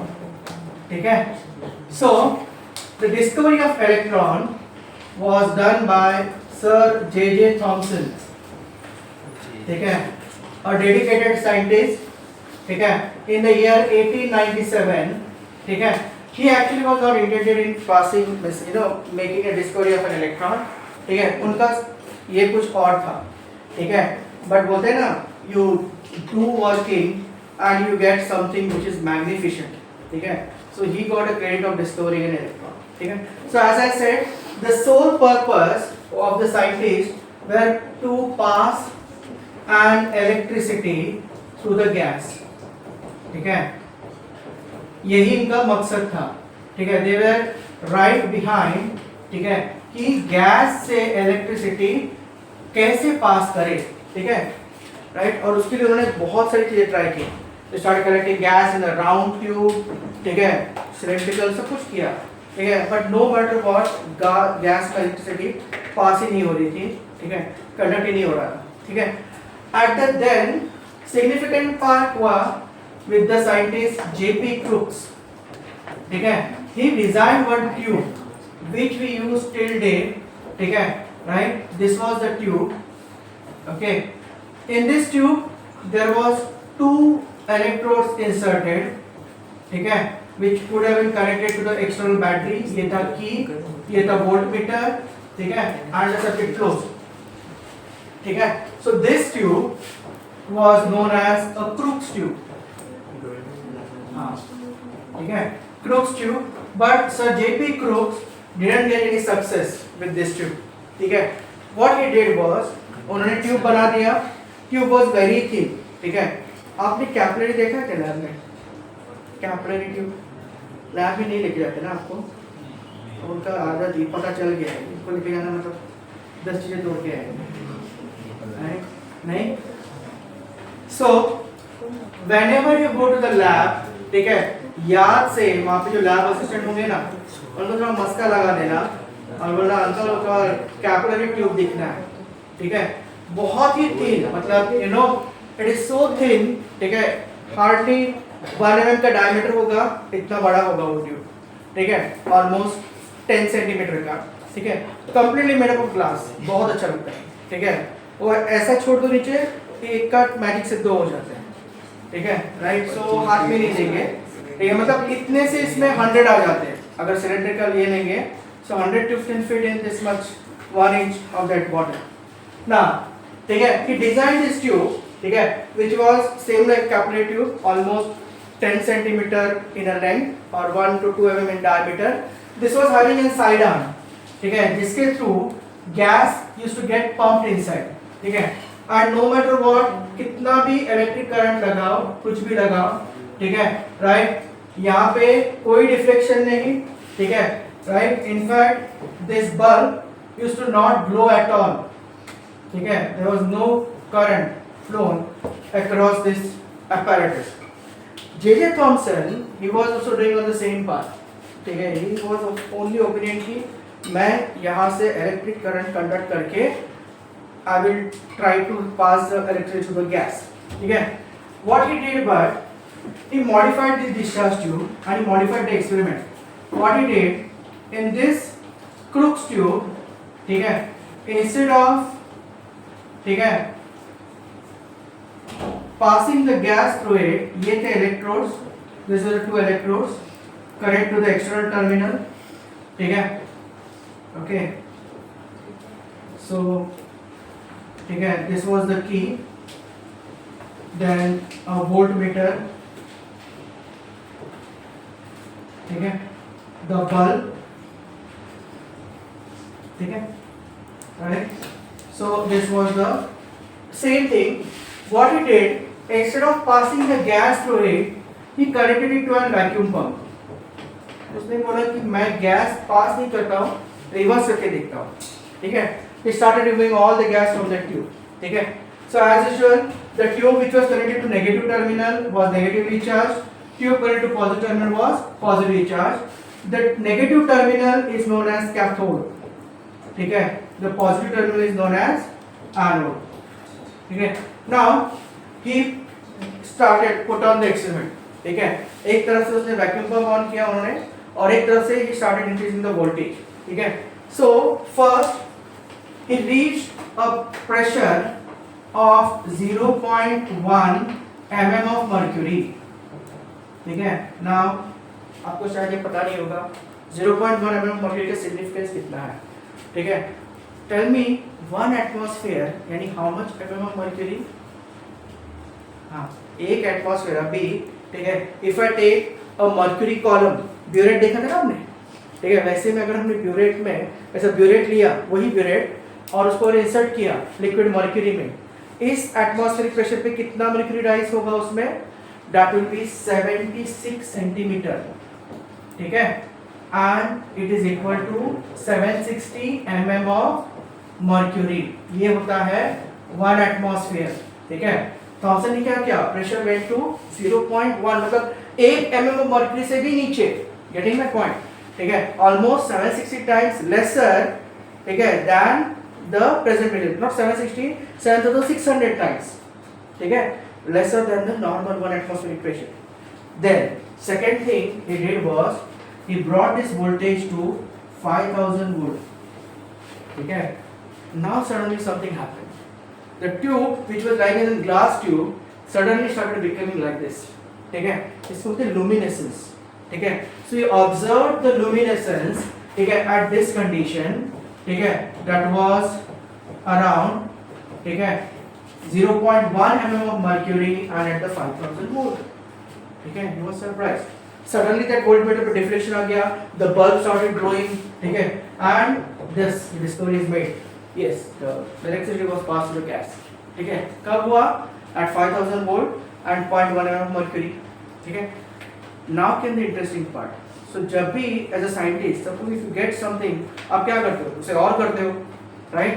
ठीक है। So the discovery of electron was done by sir J.J. Thomson, ठीक है, a dedicated scientist, ठीक है, in the year 1897, ठीक है। He actually was not interested in passing, you know, making a discovery of an electron, ठीक है। उनका ये कुछ और था, ठीक है। बट बोलते हैं ना, you do working and you get something which is magnificent, ठीक है। So he got a credit of discovering an electron, ठीक है। So as I said, the sole purpose of the scientist were to pass an electricity through the gas, ठीक है। यही इनका मकसद था, ठीक है। दे वर राइट बिहाइंड, ठीक है, कि गैस से इलेक्ट्रिसिटी कैसे पास करे, ठीक है, राइट। और उसके लिए उन्होंने बहुत सारी चीजें ट्राई की। They start collecting gas in a round tube, ठीक है, सिलेंड्रिकल, सब कुछ किया, ठीक है। But no matter what, gas का इलेक्ट्रिसिटी पास ही नहीं हो रही थी, ठीक है, कंडक्ट ही नहीं हो रहा था, ठीक है। At the then significant part was with the scientist J.P. Crookes, ठीक है। He designed one tube which we use till date, ठीक है, right? This was the tube, okay. In this tube there was 2 electrodes inserted, ठीक है, which could have been connected to the external battery. ये था key, ये था voltmeter, ठीक है, and the circuit closed, ठीक है. So this tube was known as a Crookes tube. हाँ, ठीक है, Crookes tube. But Sir J.P. Crookes didn't get any success with this tube. ठीक है. What he did was, उन्होंने ट्यूब बना दिया. Tube was very thin. ठीक है. आपने कैपिलरी देखा है क्या लैब में? कैपिलरी ट्यूब लैब में नहीं लेके जाते ना आपको, तो उनका आदत ही पता चल गया है. इनको लेके जाना मतलब 10 चीजें तोड़ के आएंगे नहीं. सो whenever you go to the lab, ठीक है, याद से वहाँ पे जो लैब असिस्टेंट होंगे ना, उनको थोड़ा मस्का लगा देना और बोलना अंकल का कैपिलरी ट्यूब दिखना है. ठीक है. बहुत ही थिन, मतलब you know it is so thin. ठीक है. हार्डली 1 mm का डायमीटर होगा, इतना बड़ा होगा वो ट्यूब. ठीक है. ऑलमोस्ट 10 सेंटीमीटर का. ठीक है. Completely made up of glass. बहुत अच्छा लगता है. ठीक है. वो ऐसा छोड़ दो नीचे, एक का मैजिक से 2 हो जाते हैं. ठीक है. राइट. सो हाथ में नहीं देंगे. ठीक है. मतलब इतने से इसमें 100 आ जाते हैं अगर सिलेंडर ये लेंगे. So 100 tubes can fit in this much 1 inch of that bottle. Now, ठीक है, he designed this tube, ठीक है, which was same like capillary tube, almost 10 centimeter in a length or 1 to 2 mm in diameter. This was having a side arm, ठीक है, जिसके through gas used to get pumped inside, ठीक है, and no matter what, कितना भी electric current लगाओ, कुछ भी लगाओ, ठीक है, right, यहाँ पे कोई डिफ्लेक्शन नहीं. ठीक है. Right. In fact, this bulb used to not glow at all. ठीक है. There was no current flown across this apparatus. J.J. Thomson, he was also doing on the same path. ठीक है. He was of only opinion कि मैं यहाँ से electric current conduct करके I will try to pass the electricity to the gas. ठीक है. What he did, but he modified this discharge tube and he modified the experiment. What he did, in this Crookes tube, ठीक है, instead of, ठीक है, passing the gas through it, ये थे electrodes, these are the 2 electrodes, connect to the external terminal. ठीक है. Okay. So, ठीक है, this was the key. Then a voltmeter. ठीक है. The bulb. ठीक है. Right. So this was the same thing. What he did, instead of passing the gas through it, he connected it to a vacuum pump. उसने बोला कि मैं gas pass नहीं करता हूँ, रिवर्स करके देखता हूँ. ठीक है. He started removing all the gas from the tube. ठीक है. So as usual, the tube which was connected to negative terminal was negatively charged. Tube connected to positive terminal was positively charged. The negative terminal is known as cathode. ठीक है. The positive terminal is known as anode. ठीक है. Now he started put on the experiment. ठीक है. एक तरफ से उसने वैक्यूम पंप ऑन किया उन्होंने और एक तरफ से he started increasing the voltage. ठीक है. So first he reached a pressure of 0.1 mm of mercury. ठीक है. Now आपको शायद ये पता नहीं होगा 0.1 mm मर्क्यूरी का सिग्निफिकेंस कितना है. ठीक है. टेल मी 1 एटमॉस्फेयर यानी how much mm of mercury. हाँ, एक एटमॉस्फेयर. अभी ठीक है, if I take a mercury column, burette देखा था ना हमने. ठीक है. वैसे में अगर हमने ब्यूरेट में ऐसा ब्यूरेट लिया, वही ब्यूरेट, और उसको इंसर्ट किया लिक्विड मर्क्यूरी में, इस एटमॉस्फेरिक प्रेशर पे कितना मर्क्यूरी राइज होगा उसमें? That will be 76 centimetre. ठीक है. And it is equal to 760 mm of mercury. ये होता है 1 एटमॉस्फेयर. ठीक है. थॉमसन ने क्या किया? प्रेशर वेंट टू 0.1, मतलब 1 mm ऑफ मर्क्यूरी से भी नीचे. Getting my point. ठीक है. ऑलमोस्ट 760 टाइम्स लेसर, ठीक है, then the present value. Not 760, 7600 times. ठीक है. lesser than the normal 1 atmospheric pressure. Then second thing he did was he brought this voltage to 5000 volt. Okay. Now suddenly something happened. The tube which was like a glass tube suddenly started becoming like this. Okay. It's called the luminescence. Okay. So you observed the luminescence, okay, at this condition. Okay. That was around ठीक है 0.1 mm of mercury and at the 5000 volt, ठीक है he was surprised. Suddenly that voltmeter पे deflection आ गया, the bulb started glowing, ठीक है and this discovery is made. Yes, the electricity was passed to the gas, ठीक है कब हुआ? At 5000 volt and 0.1 mm of mercury, ठीक है. Now came the interesting part. So जब भी as a scientist, suppose if you get something, आप क्या करते हो? उसे और करते हो, right?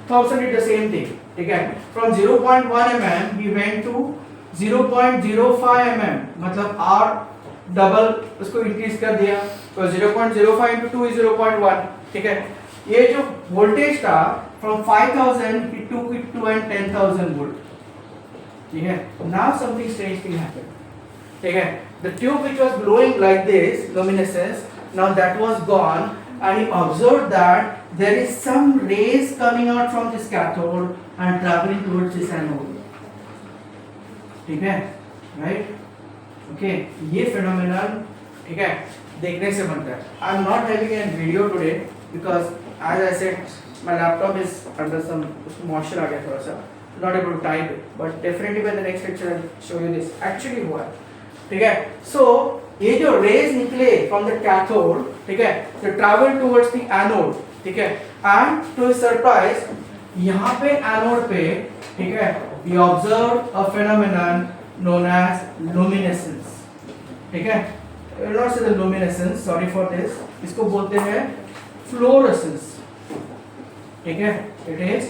Thomson did the same thing, ठीक है. From 0.1 mm he went to 0.05 mm, मतलब R डबल उसको इंक्रीज कर दिया, तो 0.05 into 2 is 0.1, ठीक है. ये जो वोल्टेज था from 5000 he took it to 10,000 volt, ठीक है. Now something strange thing happened, ठीक है. The tube which was glowing like this, luminescence, now that was gone, and he observed that there is some rays coming out from this cathode and traveling towards this anode, ठीक है, right? Okay, ये phenomenon, ठीक है, देखने से बनता है. I am not having a video today because as I said, my laptop is under some moisture आ गया थोड़ा सा, not able to type it, but definitely by the next lecture I'll show you this actually हुआ, ठीक है. So ये जो rays निकले from the cathode, ठीक है, they travel towards the anode, ठीक है, and to his surprise यहाँ पे anode पे, ठीक है, he observed a phenomenon known as luminescence, ठीक है. I will not say the luminescence, sorry for this, इसको बोलते हैं fluorescence, ठीक है, it is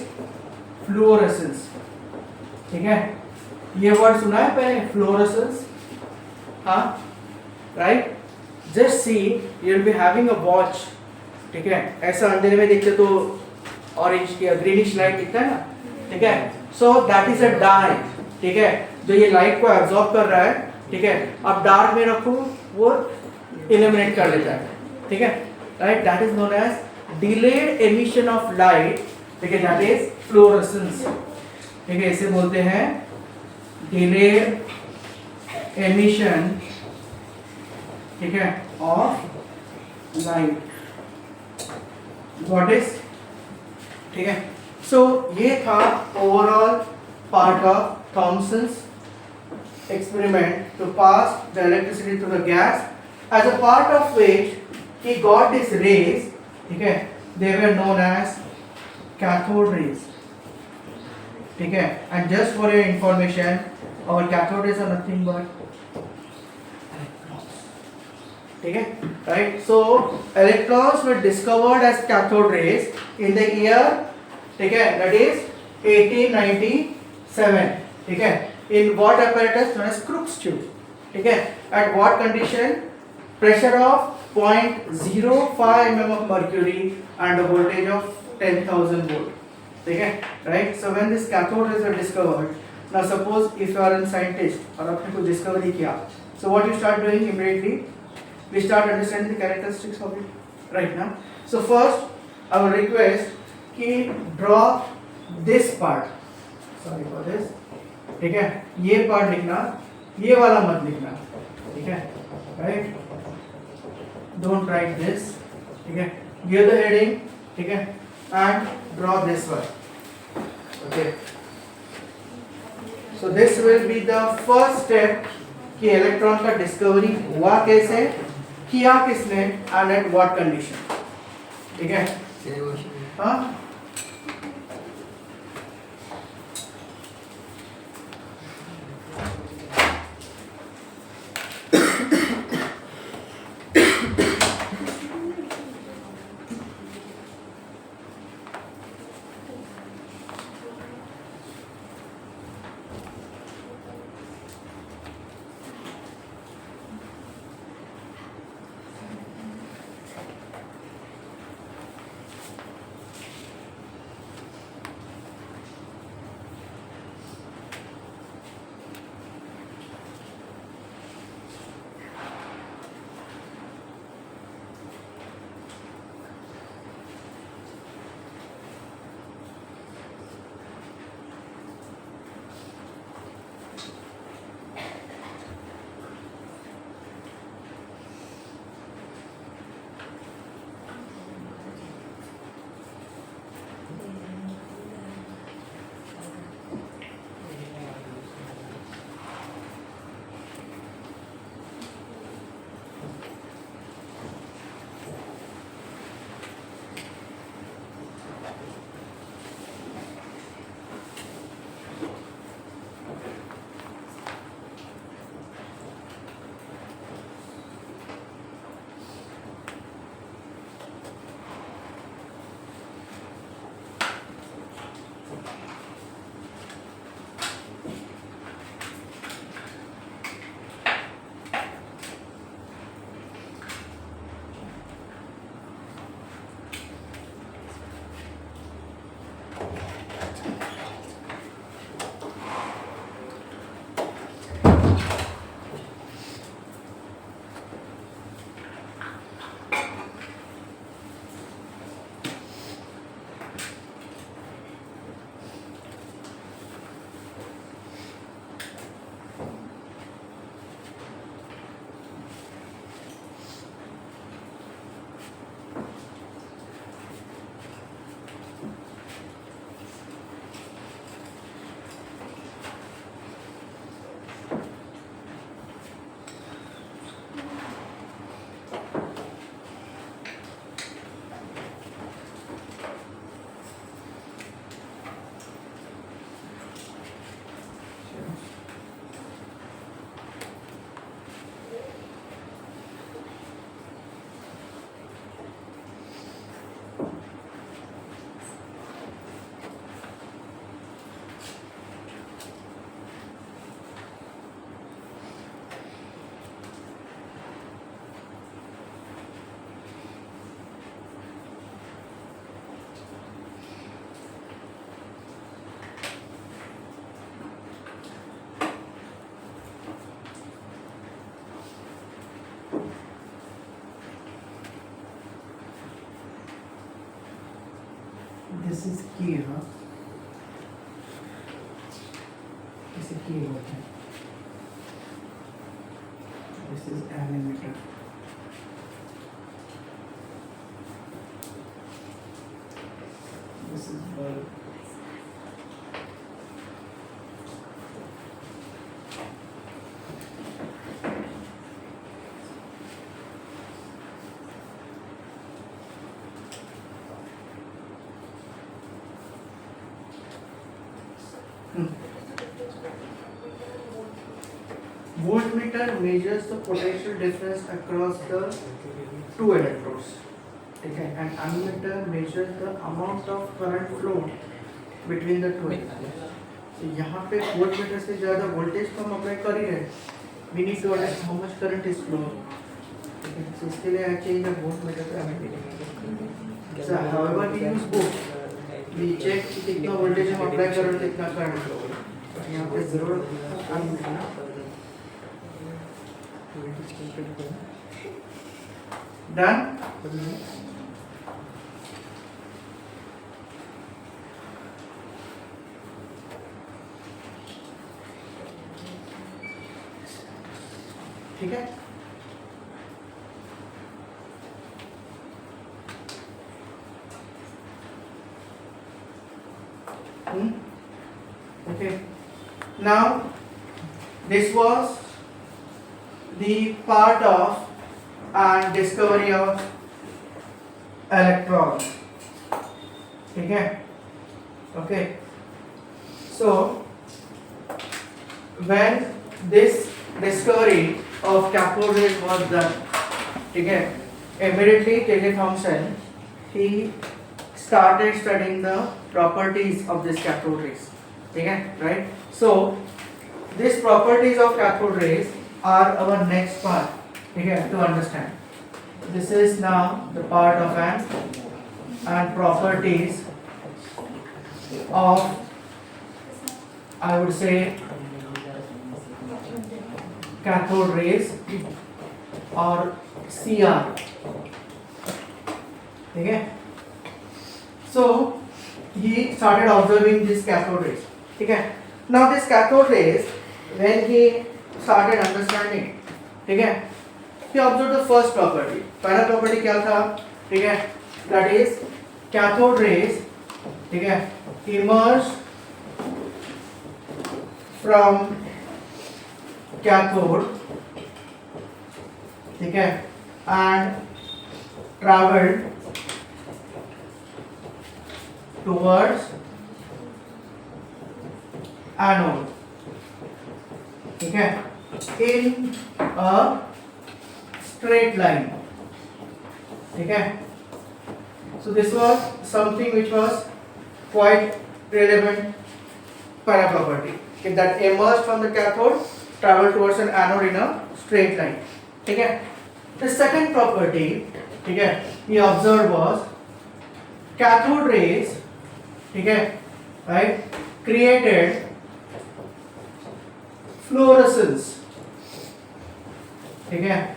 fluorescence, ठीक है. ये वर्ड सुना है पहले fluorescence, हाँ, right? Just see, you will be having a watch, ठीक है, ऐसा अंधेरे में देखते तो ऑरेंज की ग्रीनिश लाइट दिखता है ना, ठीक है. So that is a dye, ठीक है, जो ये लाइट को एब्जॉर्ब कर रहा है, ठीक है. अब डार्क में रखो वो इल्यूमिनेट कर लेता है, ठीक है, राइट. That is known as delayed emission of light, ठीक है, दैट इज फ्लोरोसेंस, ठीक है. इसे बोलते हैं डिलेड एमिशन, ठीक है, ऑफ लाइट, व्हाट इज, ठीक है. सो ये था overall part of Thomson's experiment to pass the electricity to the gas, as a part of which he got these rays, ठीक है, they were known as cathode rays, ठीक है. And just for your information, our cathode rays are nothing but electrons, ठीक है, right. So electrons were discovered as cathode rays in the year, ठीक है, that is 1897, ठीक है, in what apparatus known as Crookes tube, ठीक है. At what condition? Pressure of 0.05 mm of mercury and a voltage of 10,000 volt, ठीक है, right. So when this cathode rays were discovered, now suppose if you are a scientist और आपने कुछ discovery किया, so what you start doing immediately? We start understanding the characteristics of it, right now. So first I will request कि draw this part, sorry for this, ठीक है. ये part लिखना, ये वाला मत लिखना, ठीक है, राइट. डोंट राइट दिस, ठीक है. गिव द हेडिंग, ठीक है, and draw this one, okay. So this will be the first step कि इलेक्ट्रॉन का डिस्कवरी हुआ कैसे, किया किसने, एंड एट व्हाट कंडीशन, ठीक है. हाँ, This is key, huh? This is key होता है. This is ammeter. This is bulb. Voltmeter measures the potential difference across the two electrodes. Okay, and ammeter measures the amount of current flow between the two electrodes. So यहाँ पे voltmeter से ज़्यादा voltage तो हम apply कर ही रहे हैं. We need to understand how much current is flowing. Okay, so इसके लिए I change the voltmeter to ammeter. So however we use both, we check कि कितना voltage हम apply कर रहे हैं कितना current flow हो रहा है. But यहाँ पे ज़रूर ammeter done. ठीक है. Okay. Now this was the part of and discovery of electrons. Okay. Okay. So when this discovery of cathode rays was done, okay, immediately K.J. Thomson he started studying the properties of this cathode rays. Okay, right? So these properties of cathode rays are our next part. Okay, to understand. This is now the part of and properties of, I would say, cathode rays or CR. Okay. So he started observing these cathode rays. Okay. Now this cathode rays, when he started understanding, okay, he observed the first property. पहला property क्या था? ठीक है, that is cathode rays, ठीक है, emerge from cathode, ठीक है, and traveled towards anode, ठीक है, in a straight line. Okay. So this was something which was quite relevant para property. Okay, that emerged from the cathode, traveled towards an anode in a straight line. Okay. The second property, okay, he observed was cathode rays, okay, right, created fluorescence, okay,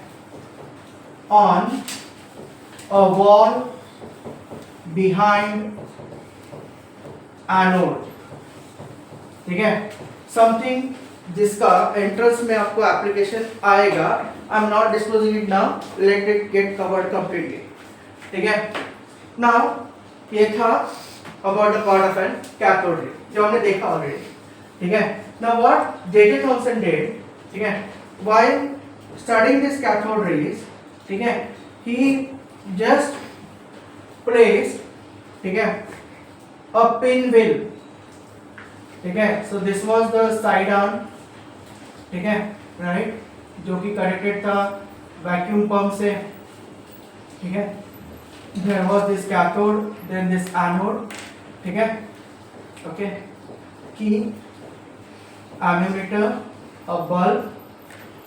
on a wall behind anode. ठीक है, something जिसका entrance में आपको application आएगा. I am not disclosing it now, let it get covered completely. ठीक है. Now ये था about the part of an cathode ray जो हमने देखा ऑलरेडी. ठीक है. Now what J J. Thomson did, ठीक है, while studying this cathode rays, ठीक है, he just placed, ठीक है, a pinwheel. ठीक है. So this was the side arm, ठीक है, right, जो कि कनेक्टेड था वैक्यूम पंप से. ठीक है. There was this cathode, then this anode. ठीक है. Okay. Key, ammeter, a bulb.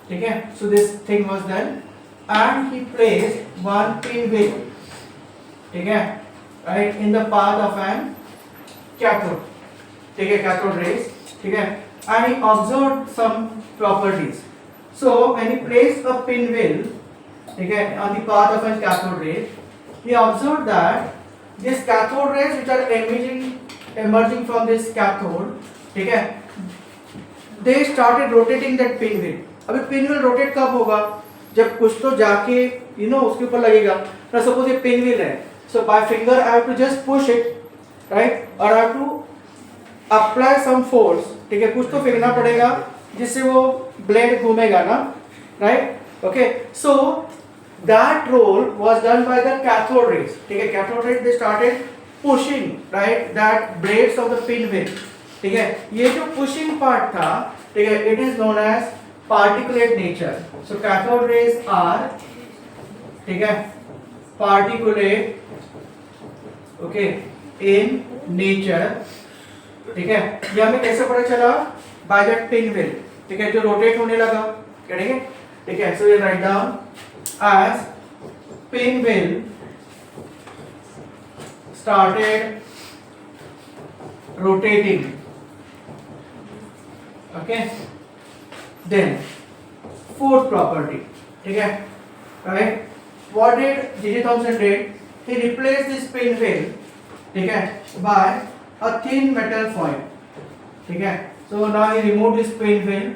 ठीक है. So this thing was done. And he placed one pinwheel, ठीक है, right, in the path of an cathode, ठीक है, cathode rays, ठीक है, and he observed some properties. So when he placed a pinwheel, ठीक है, on the path of an cathode ray, he observed that this cathode rays which are emerging from this cathode, ठीक है, they started rotating that pinwheel. अभी pinwheel rotate कब होगा? जब कुछ तो जाके उसके ऊपर लगेगा. Now suppose ये pinwheel है, so by finger I have to just push it, right, or I have to apply some force, ठीक है, कुछ तो फेंकना पड़ेगा जिससे वो ब्लेड घूमेगा ना, right? Okay, so that role was done by the cathode rays, ठीक है, cathode rays they started pushing, right, that blades of the pinwheel, ठीक है, ये जो pushing part था, ठीक है, it is known as particulate nature. So cathode rays are, ठीक है, particulate, okay, in nature, ठीक है. ये हमें कैसे पता चला? By that pinwheel, ठीक है, जो रोटेट होने लगा, ठीक है. So we write down as pinwheel started rotating, okay. Then fourth property, ठीक है, right. What did J.J. Thomson did? He replaced this pinwheel, ठीक है, by a thin metal foil, ठीक है. So now he removed this pinwheel,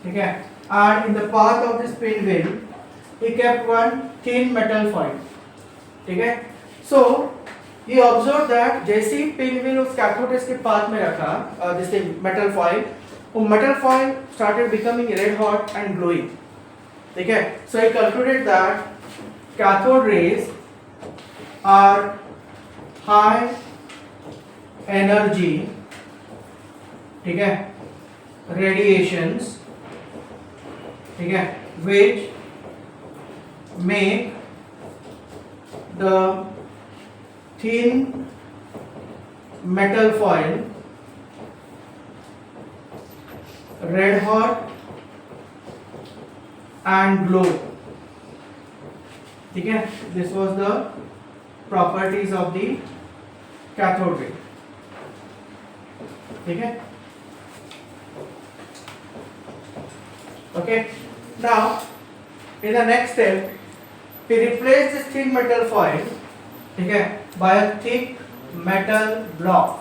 ठीक है, and in the path of this pinwheel he kept one thin metal foil, ठीक है. So he observed that जैसे ही pinwheel उस cathode rays के path में रखा, this thing metal foil, वो metal foil started becoming red hot and glowing, ठीक है. So he concluded that cathode rays are high energy, ठीक है, radiations, ठीक है, which make the thin metal foil red hot and glow, ठीक है. This was the properties of the cathode ray, ठीक है. Okay, now in the next step we replace this thin metal foil, ठीक है, by a thick metal block,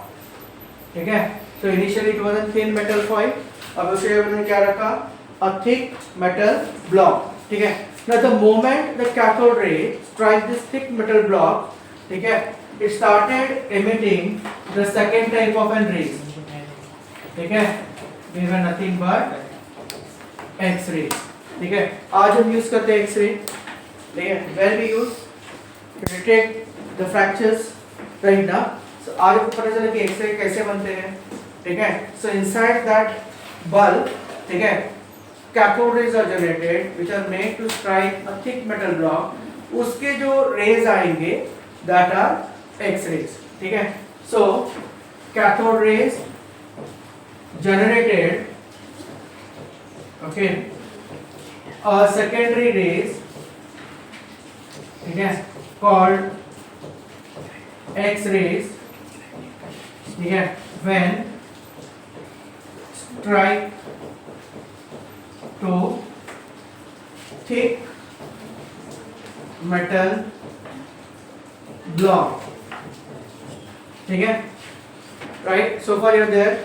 ठीक है. So initially it was a thin metal foil, अब उसे हमने क्या रखा? A thick metal block, ठीक है. Now the moment the cathode ray strikes this thick metal block, ठीक है, it started emitting the second type of an rays, ठीक है. They were nothing but X-ray, ठीक है. आज हम यूज करते हैं X-ray, ठीक है. Where we use to detect the fractures, right now. So आज आपको पता चला कि X-ray कैसे बनते हैं, ठीक है. So inside that bulb, ठीक है, cathode rays are generated which are made to strike a thick metal block. उसके जो rays आएंगे that are X-rays, ठीक है. So cathode rays generated, okay, a secondary rays, ठीक है, called X-rays, ठीक है, when strike to thick metal block, ठीक है. Right, so far you're there,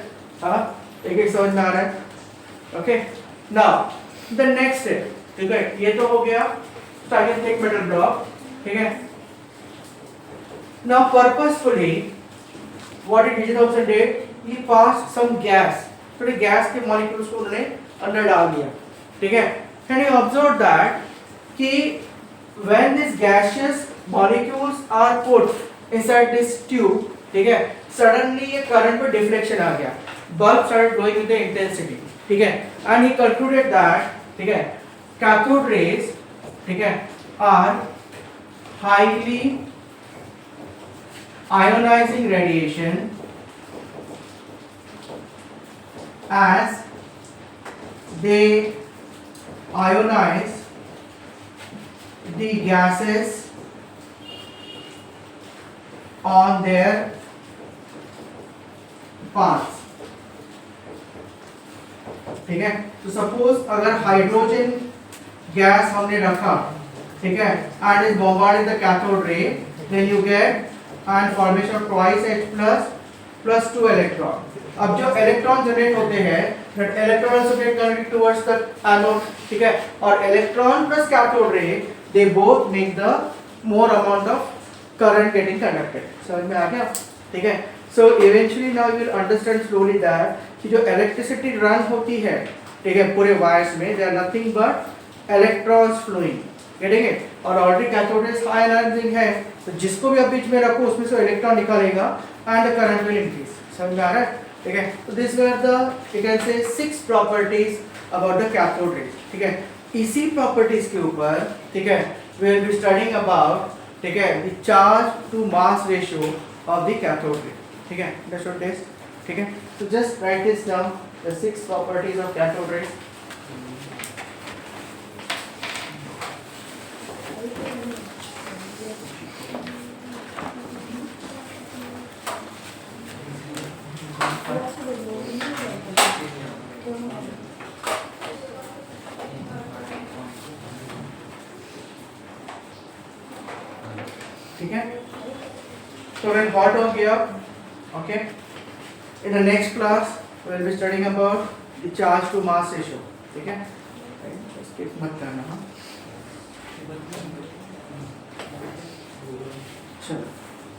एक समझ में आ रहा है. Okay, now the next step, ठीक है, ये तो हो गया starting thick metal block, ठीक है. Now purposefully what did J.J. Thomson did? He passed some gas, थोड़े गैस के मॉलिक्यूल्स को उन्होंने अंदर डाल दिया, ठीक है. And he observed that कि when these gaseous molecules are put inside this tube, ठीक है, suddenly ये current पे deflection आ गया, bulb started glowing with the intensity, ठीक है. And he concluded that, ठीक है, cathode rays, ठीक है, are highly ionizing radiation as they ionize the gases on their paths, ठीक है. तो सपोज अगर हाइड्रोजन गैस हमने रखा, ठीक है, and is bombarded the cathode ray, then you get and formation of twice H plus 2 electron. अब जो इलेक्ट्रॉन जनरेट होते हैं that electron also get connected towards the anode, ठीक है, और electron plus cathode ray they both make the more amount of current getting conducted. समझ में आ गया, ठीक है। So eventually now you will understand slowly that कि जो इलेक्ट्रिसिटी रन होती है, ठीक है, पूरे वायर्स में they are nothing but electrons flowing, getting it, और already cathode rays high energy है, तो जिसको भी आप बीच में रखो उसमें से इलेक्ट्रॉन निकलेगा and the current will increase. समझ में आ रहा है, ठीक है। तो this were the you can say 6 properties about the cathode rays, ठीक है। इसी प्रॉपर्टीज के ऊपर, ठीक है, we will be studying about, ठीक है, the charge to mass ratio of the cathode ray, ठीक है, अंडरस्टूड दिस, ठीक है। So just write this down, the 6 properties of cathode rays. ठीक है, तो when hot हो गया, okay. In the next class, we will be studying about the charge to mass ratio. ठीक है, skip मत करना, हाँ। चलो।